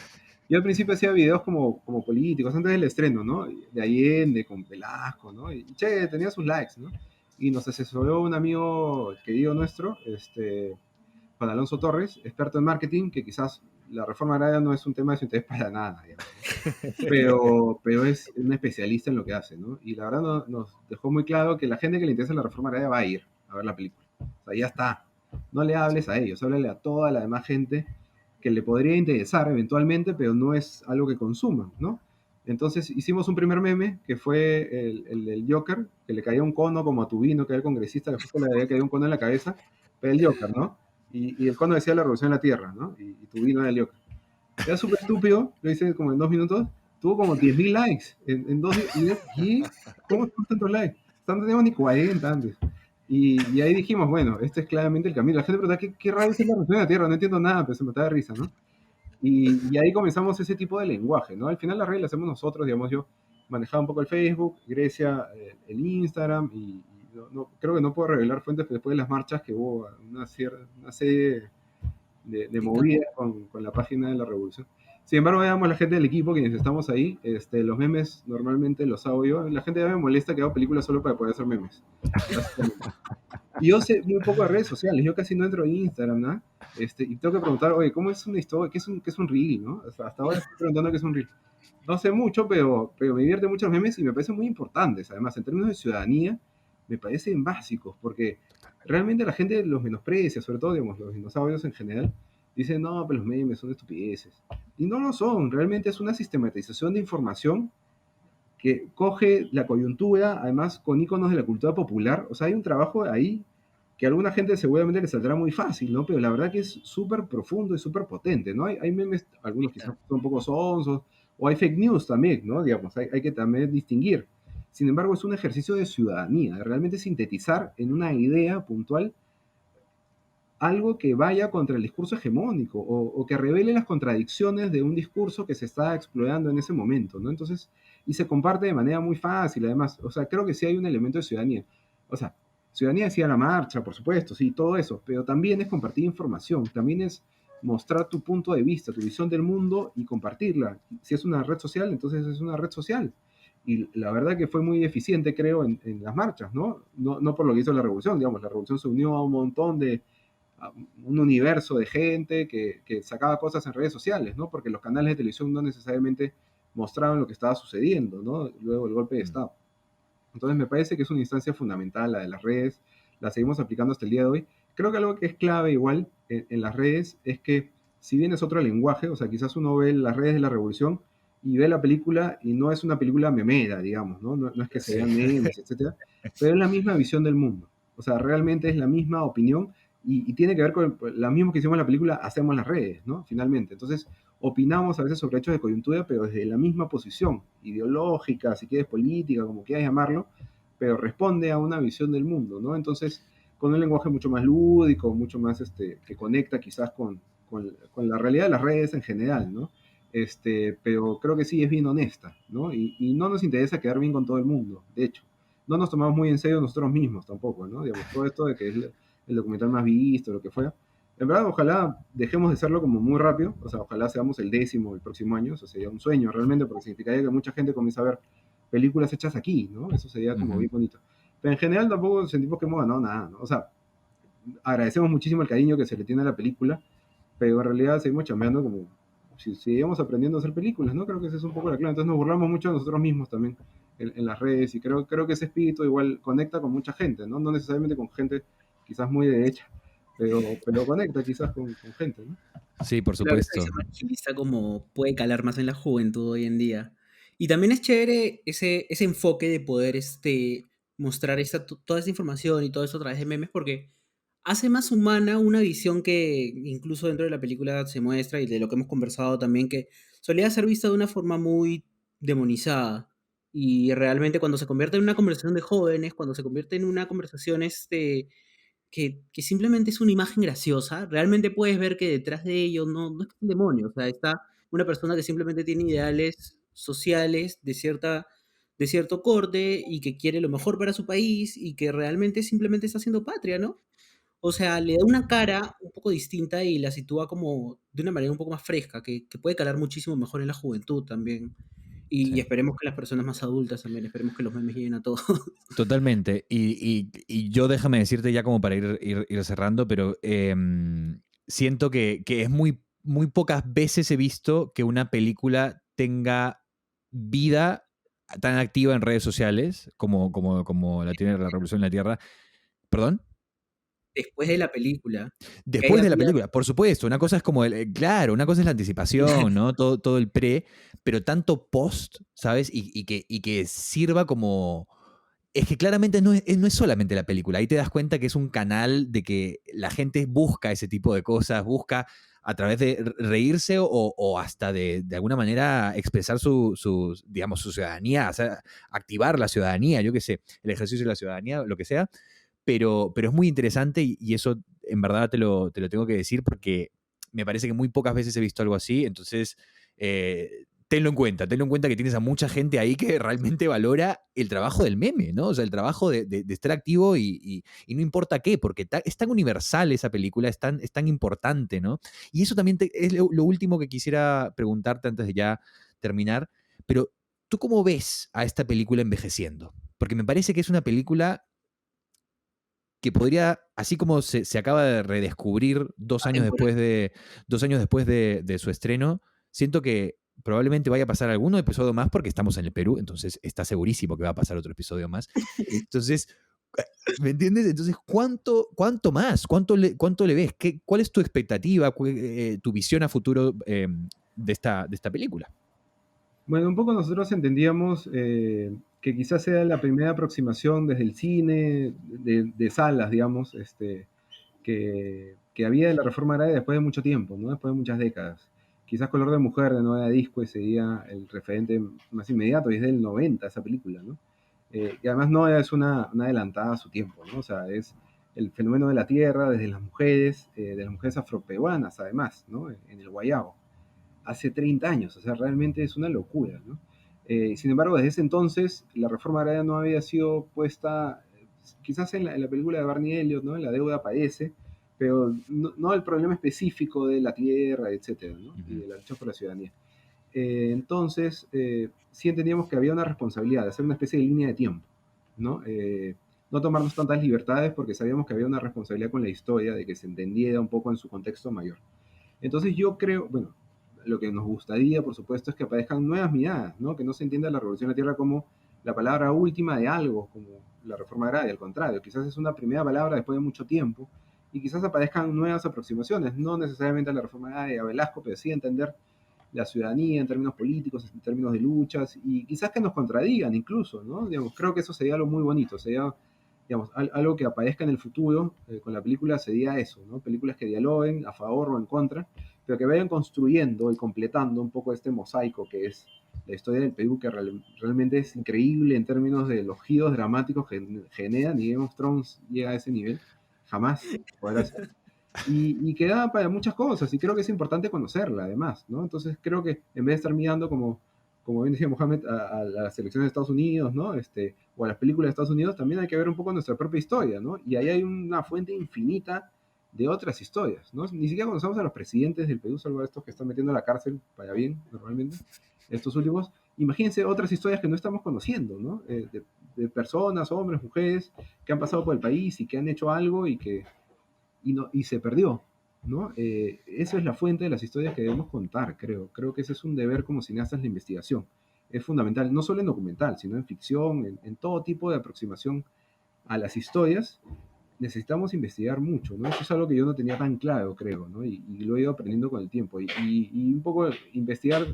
S2: Yo al principio hacía videos como políticos, antes del estreno, ¿no? De Allende, con Velasco, ¿no? Y che, tenía sus likes, ¿no? Y nos asesoró un amigo querido nuestro, Juan Alonso Torres, experto en marketing, que quizás la reforma agraria no es un tema de su interés para nada, digamos, ¿no? Pero es un especialista en lo que hace, ¿no? Y la verdad nos dejó muy claro que la gente que le interesa la reforma agraria va a ir a ver la película. O sea, ya está. No le hables a ellos, háblale a toda la demás gente que le podría interesar eventualmente, pero no es algo que consuman, ¿no? Entonces hicimos un primer meme que fue el del Joker, que le caía un cono como a Tubino, que era el congresista, que justo le había caído un cono en la cabeza, pero el Joker, ¿no? Y el cono decía la revolución en la tierra, ¿no? Y Tubino era el Joker. Era súper estúpido, lo hice como en 2 minutos, tuvo como 10.000 likes en 2 días. Y yo, ¿qué? ¿Cómo tuvo tantos likes? No teníamos ni 40 antes. Y ahí dijimos, bueno, este es claramente el camino. La gente pregunta, ¿qué rayos es la revolución de la Tierra? No entiendo nada, pero se me da de risa, ¿no? Y ahí comenzamos ese tipo de lenguaje, ¿no? Al final las redes las hacemos nosotros, digamos, yo manejaba un poco el Facebook, Grecia el Instagram, y creo que no puedo revelar fuentes, pero después de las marchas que hubo una serie de movidas con la página de la Revolución. Sin embargo, veamos la gente del equipo, quienes estamos ahí, los memes normalmente los hago yo. La gente ya me molesta que hago películas solo para poder hacer memes, básicamente. Y yo sé muy poco de redes sociales, yo casi no entro en Instagram, ¿no? Y tengo que preguntar, oye, ¿cómo es una historia? ¿Qué es un reel, no? Hasta ahora estoy preguntando qué es un reel. No sé mucho, pero me divierte mucho los memes y me parecen muy importantes. Además, en términos de ciudadanía, me parecen básicos, porque realmente la gente los menosprecia, sobre todo, digamos, los dinosaurios en general. Dicen, no, pero los memes son estupideces. Y no lo son, realmente es una sistematización de información que coge la coyuntura, además con iconos de la cultura popular. O sea, hay un trabajo ahí que a alguna gente seguramente le saldrá muy fácil, ¿no? Pero la verdad que es súper profundo y súper potente, ¿no? Hay memes, algunos quizás son un poco sonsos, o hay fake news también, ¿no? Digamos, hay que también distinguir. Sin embargo, es un ejercicio de ciudadanía, de realmente sintetizar en una idea puntual algo que vaya contra el discurso hegemónico o que revele las contradicciones de un discurso que se está explorando en ese momento, ¿no? Entonces, y se comparte de manera muy fácil, además, o sea, creo que sí hay un elemento de ciudadanía. O sea, ciudadanía decía la marcha, por supuesto, sí, todo eso, pero también es compartir información, también es mostrar tu punto de vista, tu visión del mundo y compartirla. Si es una red social, entonces es una red social. Y la verdad que fue muy eficiente, creo, en las marchas, ¿no? No por lo que hizo la revolución, digamos, la revolución se unió a un montón de a un universo de gente que sacaba cosas en redes sociales, ¿no? Porque los canales de televisión no necesariamente mostraban lo que estaba sucediendo, ¿no? Luego el golpe de
S1: Mm.
S2: Estado. Entonces me parece que es una instancia fundamental la de las redes, la seguimos aplicando hasta el día de hoy. Creo que algo que es clave igual en las redes es que si bien es otro lenguaje, o sea, quizás uno ve las redes de la revolución y ve la película y no es una película memera, digamos, ¿no? No es que se
S1: Sí.
S2: vean memes, etcétera, pero es la misma visión del mundo. O sea, realmente es la misma opinión y tiene que ver con la misma que hicimos en la película, hacemos en las redes, ¿no? Finalmente. Entonces, opinamos a veces sobre hechos de coyuntura, pero desde la misma posición, ideológica, si quieres política, como quieras llamarlo, pero responde a una visión del mundo, ¿no? Entonces, con un lenguaje mucho más lúdico, mucho más que conecta quizás con la realidad de las redes en general, ¿no? Pero creo que sí es bien honesta, ¿no? Y no nos interesa quedar bien con todo el mundo, de hecho. No nos tomamos muy en serio nosotros mismos tampoco, ¿no? Digamos, todo esto de que es el documental más visto, lo que fuera. En verdad, ojalá dejemos de serlo como muy rápido, o sea, ojalá seamos el 10º el próximo año, eso sería un sueño realmente, porque significaría que mucha gente comienza a ver películas hechas aquí, ¿no? Eso sería como
S1: Ujú.
S2: bien bonito. Pero en general tampoco sentimos que hemos ganado nada, ¿no? O sea, agradecemos muchísimo el cariño que se le tiene a la película, pero en realidad seguimos chambeando como si seguíamos aprendiendo a hacer películas, ¿no? Creo que esa es un poco la clave. Entonces nos burlamos mucho de nosotros mismos también en las redes y creo que ese espíritu igual conecta con mucha gente, ¿no? No necesariamente con gente quizás muy de derecha, pero conecta quizás con gente, ¿no?
S1: Sí, por
S3: Claro, esa
S1: supuesto.
S3: visión maximalista como puede calar más en la juventud hoy en día. Y también es chévere ese enfoque de poder mostrar toda esta información y todo eso a través de memes porque hace más humana una visión que incluso dentro de la película se muestra y de lo que hemos conversado también, que solía ser vista de una forma muy demonizada. Y realmente cuando se convierte en una conversación de jóvenes, cuando se convierte en una conversación que simplemente es una imagen graciosa, realmente puedes ver que detrás de ello no es un demonio, o sea, está una persona que simplemente tiene ideales sociales de cierto corte y que quiere lo mejor para su país y que realmente simplemente está haciendo patria, ¿no? O sea, le da una cara un poco distinta y la sitúa como de una manera un poco más fresca, que puede calar muchísimo mejor en la juventud también.
S1: Sí.
S3: Y esperemos que las personas más adultas también, esperemos que los memes lleguen a todos.
S1: Totalmente. Y yo déjame decirte ya como para ir cerrando, pero siento que es muy pocas veces he visto que una película tenga vida tan activa en redes sociales como la tiene La Revolución en la Tierra. ¿Perdón?
S3: Después de la película, que
S1: Después
S3: haya
S1: de la
S3: vida.
S1: película, por supuesto, una cosa es como claro, una cosa es la anticipación, ¿no? Todo el pre, pero tanto post, ¿sabes? Y que sirva como. Es que claramente no es solamente la película, ahí te das cuenta que es un canal de que la gente busca ese tipo de cosas, busca a través de reírse o hasta de alguna manera expresar digamos, su ciudadanía, o sea, activar la ciudadanía, yo qué sé, el ejercicio de la ciudadanía, lo que sea, pero es muy interesante y eso en verdad te lo tengo que decir porque me parece que muy pocas veces he visto algo así, entonces tenlo en cuenta que tienes a mucha gente ahí que realmente valora el trabajo del meme, ¿no? O sea, el trabajo de estar activo y no importa qué, porque es tan universal esa película, es tan importante, ¿no? Y eso también es lo último que quisiera preguntarte antes de ya terminar, pero ¿tú cómo ves a esta película envejeciendo? Porque me parece que es una película que podría, así como se acaba de redescubrir 2 años
S3: Atemporal.
S1: después de su estreno, siento que probablemente vaya a pasar alguno episodio más porque estamos en el Perú, entonces está segurísimo que va a pasar otro episodio más. Entonces, ¿me entiendes? Entonces, ¿cuánto más? ¿Cuánto le ves? ¿Cuál es tu expectativa, tu visión a futuro de esta película?
S2: Bueno, un poco nosotros entendíamos que quizás sea la primera aproximación desde el cine, de salas, digamos, que había de la reforma agraria después de mucho tiempo, ¿no? Después de muchas décadas. Quizás Color de Mujer de Nueva Disco sería el referente más inmediato, y es del 90 esa película, ¿no? Y además no es una adelantada a su tiempo, ¿no? O sea, es el fenómeno de la tierra desde de las mujeres afroperuanas, además, ¿no? En el Guayabo hace 30 años, o sea, realmente es una locura, ¿no? Sin embargo, desde ese entonces, la reforma agraria no había sido puesta, quizás en la película de Barney Elliott, ¿no? La deuda padece, pero no el problema específico de la tierra, etcétera, ¿no? Y
S1: Ujú.
S2: de la lucha por la ciudadanía. Entonces, sí entendíamos que había una responsabilidad de hacer una especie de línea de tiempo, ¿no? No tomarnos tantas libertades porque sabíamos que había una responsabilidad con la historia, de que se entendiera un poco en su contexto mayor. Entonces yo creo, bueno, lo que nos gustaría, por supuesto, es que aparezcan nuevas miradas, ¿no? Que no se entienda la revolución de la tierra como la palabra última de algo, como la reforma agraria, al contrario, quizás es una primera palabra después de mucho tiempo, y quizás aparezcan nuevas aproximaciones, no necesariamente a la reforma agraria, a Velasco, pero sí entender la ciudadanía en términos políticos, en términos de luchas, y quizás que nos contradigan incluso, ¿no? Digamos, creo que eso sería algo muy bonito, sería, digamos, algo que aparezca en el futuro con la película sería eso, ¿no? Películas que dialoguen a favor o en contra, pero que vayan construyendo y completando un poco este mosaico que es la historia del Perú, que realmente es increíble en términos de los giros dramáticos que generan, y Game of Thrones llega a ese nivel, jamás podrá ser. y que da para muchas cosas, y creo que es importante conocerla además, ¿no? Entonces creo que en vez de estar mirando como bien decía Mohamed, a las elecciones de Estados Unidos, ¿no? O a las películas de Estados Unidos, también hay que ver un poco nuestra propia historia, ¿no? Y ahí hay una fuente infinita de otras historias, ¿no? Ni siquiera conocemos a los presidentes del Perú, salvo a estos que están metiendo a la cárcel para bien, normalmente, estos últimos. Imagínense otras historias que no estamos conociendo, ¿no? De personas, hombres, mujeres, que han pasado por el país y que han hecho algo y se perdió, ¿no? Eso es la fuente de las historias que debemos contar, creo. Creo que ese es un deber como cineastas, la investigación. Es fundamental, no solo en documental, sino en ficción, en todo tipo de aproximación a las historias. Necesitamos investigar mucho, ¿no? Eso es algo que yo no tenía tan claro, creo, ¿no? Y lo he ido aprendiendo con el tiempo. Y un poco investigar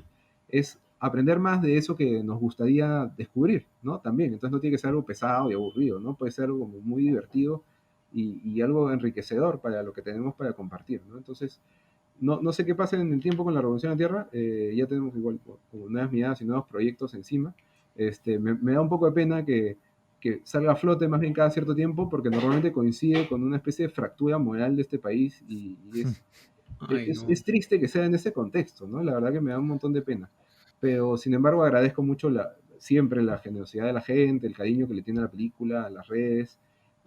S2: es aprender más de eso que nos gustaría descubrir, ¿no? También, entonces no tiene que ser algo pesado y aburrido, ¿no? Puede ser algo como muy divertido y algo enriquecedor para lo que tenemos para compartir, ¿no? Entonces, no sé qué pasa en el tiempo con la Revolución de la Tierra, ya tenemos igual como nuevas miradas y nuevos proyectos encima. Me da un poco de pena que salga a flote más bien cada cierto tiempo, porque normalmente coincide con una especie de fractura moral de este país y
S3: Ay, no.
S2: es triste que sea en ese contexto, ¿no? La verdad que me da un montón de pena. Pero, sin embargo, agradezco mucho siempre la generosidad de la gente, el cariño que le tiene a la película, a las redes,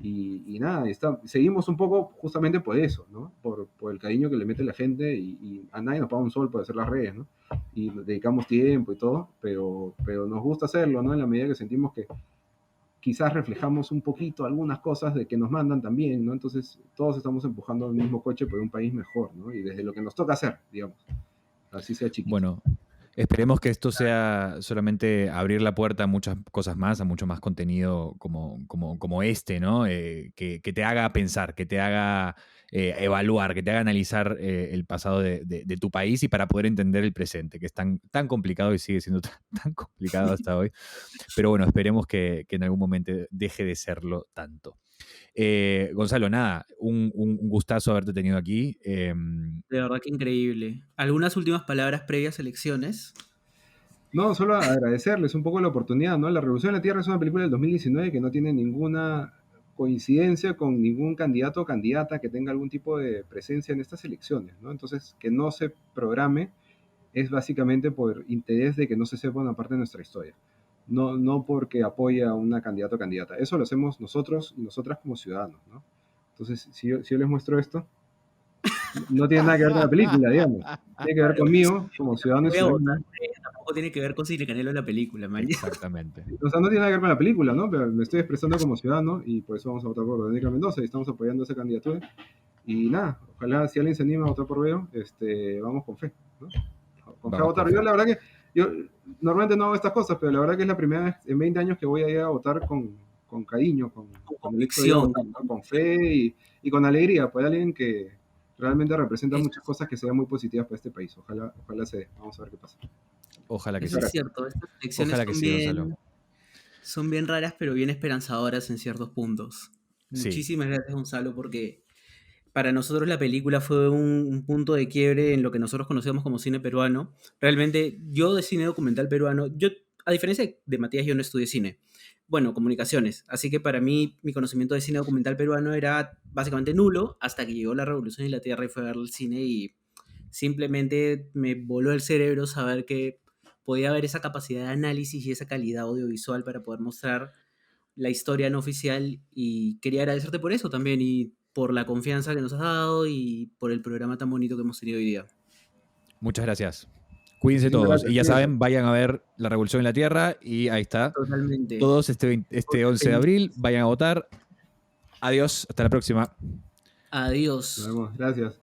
S2: y nada, seguimos un poco justamente por eso, ¿no? Por el cariño que le mete la gente y a nadie nos paga un sol por hacer las redes, ¿no? Y dedicamos tiempo y todo, pero nos gusta hacerlo, ¿no? En la medida que sentimos que quizás reflejamos un poquito algunas cosas de que nos mandan también, ¿no? Entonces todos estamos empujando el mismo coche por un país mejor, ¿no? Y desde lo que nos toca hacer, digamos, así sea chiquito.
S1: Bueno, esperemos que esto sea solamente abrir la puerta a muchas cosas más, a mucho más contenido como este, ¿no? Que te haga pensar, que te haga evaluar, que te haga analizar el pasado de tu país y para poder entender el presente, que es tan complicado y sigue siendo tan complicado hasta hoy. Pero bueno, esperemos que en algún momento deje de serlo tanto. Gonzalo, nada, un gustazo haberte tenido aquí.
S3: De verdad que increíble. ¿Algunas últimas palabras previas a elecciones?
S2: No, solo agradecerles un poco la oportunidad, ¿no? La Revolución de la Tierra es una película del 2019 que no tiene ninguna coincidencia con ningún candidato o candidata que tenga algún tipo de presencia en estas elecciones, ¿no? Entonces, que no se programe es básicamente por interés de que no se sepa una parte de nuestra historia. No porque apoya a una candidato o candidata. Eso lo hacemos nosotros y nosotras como ciudadanos, ¿no? Entonces, si yo les muestro esto, no tiene nada que ver con la película, digamos. Tiene que ver
S3: Claro,
S2: conmigo como ciudadano y
S3: voy a votar.
S2: ciudadana.
S3: Tampoco tiene que ver con Cine Canelo en la película, man.
S1: Exactamente.
S2: O sea, no tiene nada que ver con la película, ¿no? Pero me estoy expresando como ciudadano y por eso vamos a votar por Verónica Mendoza y estamos apoyando esa candidatura. Y nada, ojalá si alguien se anima a votar por Veo, vamos con fe, ¿no? Con fe a
S1: Vamos
S2: votar.
S1: con
S2: Yo
S1: fe.
S2: la verdad que, yo normalmente no hago estas cosas, pero la verdad que es la primera vez en 20 años que voy a ir a votar con cariño,
S3: Con
S2: con el hecho de ir a
S3: convicción.
S2: votar, ¿no? Con fe y con alegría, por alguien que realmente representa
S3: Eso,
S2: muchas cosas que sean muy positivas para este país. Ojalá se dé. Vamos a ver qué pasa.
S1: Ojalá que
S3: eso
S1: sí.
S3: es cierto. Estas elecciones
S1: Ojalá que sí, Gonzalo.
S3: son bien raras, pero bien esperanzadoras en ciertos puntos.
S1: Sí,
S3: Muchísimas gracias, Gonzalo, porque para nosotros la película fue un punto de quiebre en lo que nosotros conocemos como cine peruano. Realmente, yo de cine documental peruano, a diferencia de Matías, yo no estudié cine. Bueno, comunicaciones. Así que para mí, mi conocimiento de cine documental peruano era básicamente nulo hasta que llegó la Revolución y la Tierra y fue a ver el cine y simplemente me voló el cerebro saber que podía haber esa capacidad de análisis y esa calidad audiovisual para poder mostrar la historia no oficial y quería agradecerte por eso también y por la confianza que nos has dado y por el programa tan bonito que hemos tenido hoy día.
S1: muchas gracias. Cuídense
S2: Muchísimas
S1: todos.
S2: gracias.
S1: Y ya
S2: Cuídate.
S1: saben, vayan a ver La Revolución en la Tierra y ahí está.
S3: Totalmente.
S1: Todos este 11 de abril, vayan a votar. Adiós, hasta la próxima.
S3: Adiós.
S2: Nos vemos. Gracias.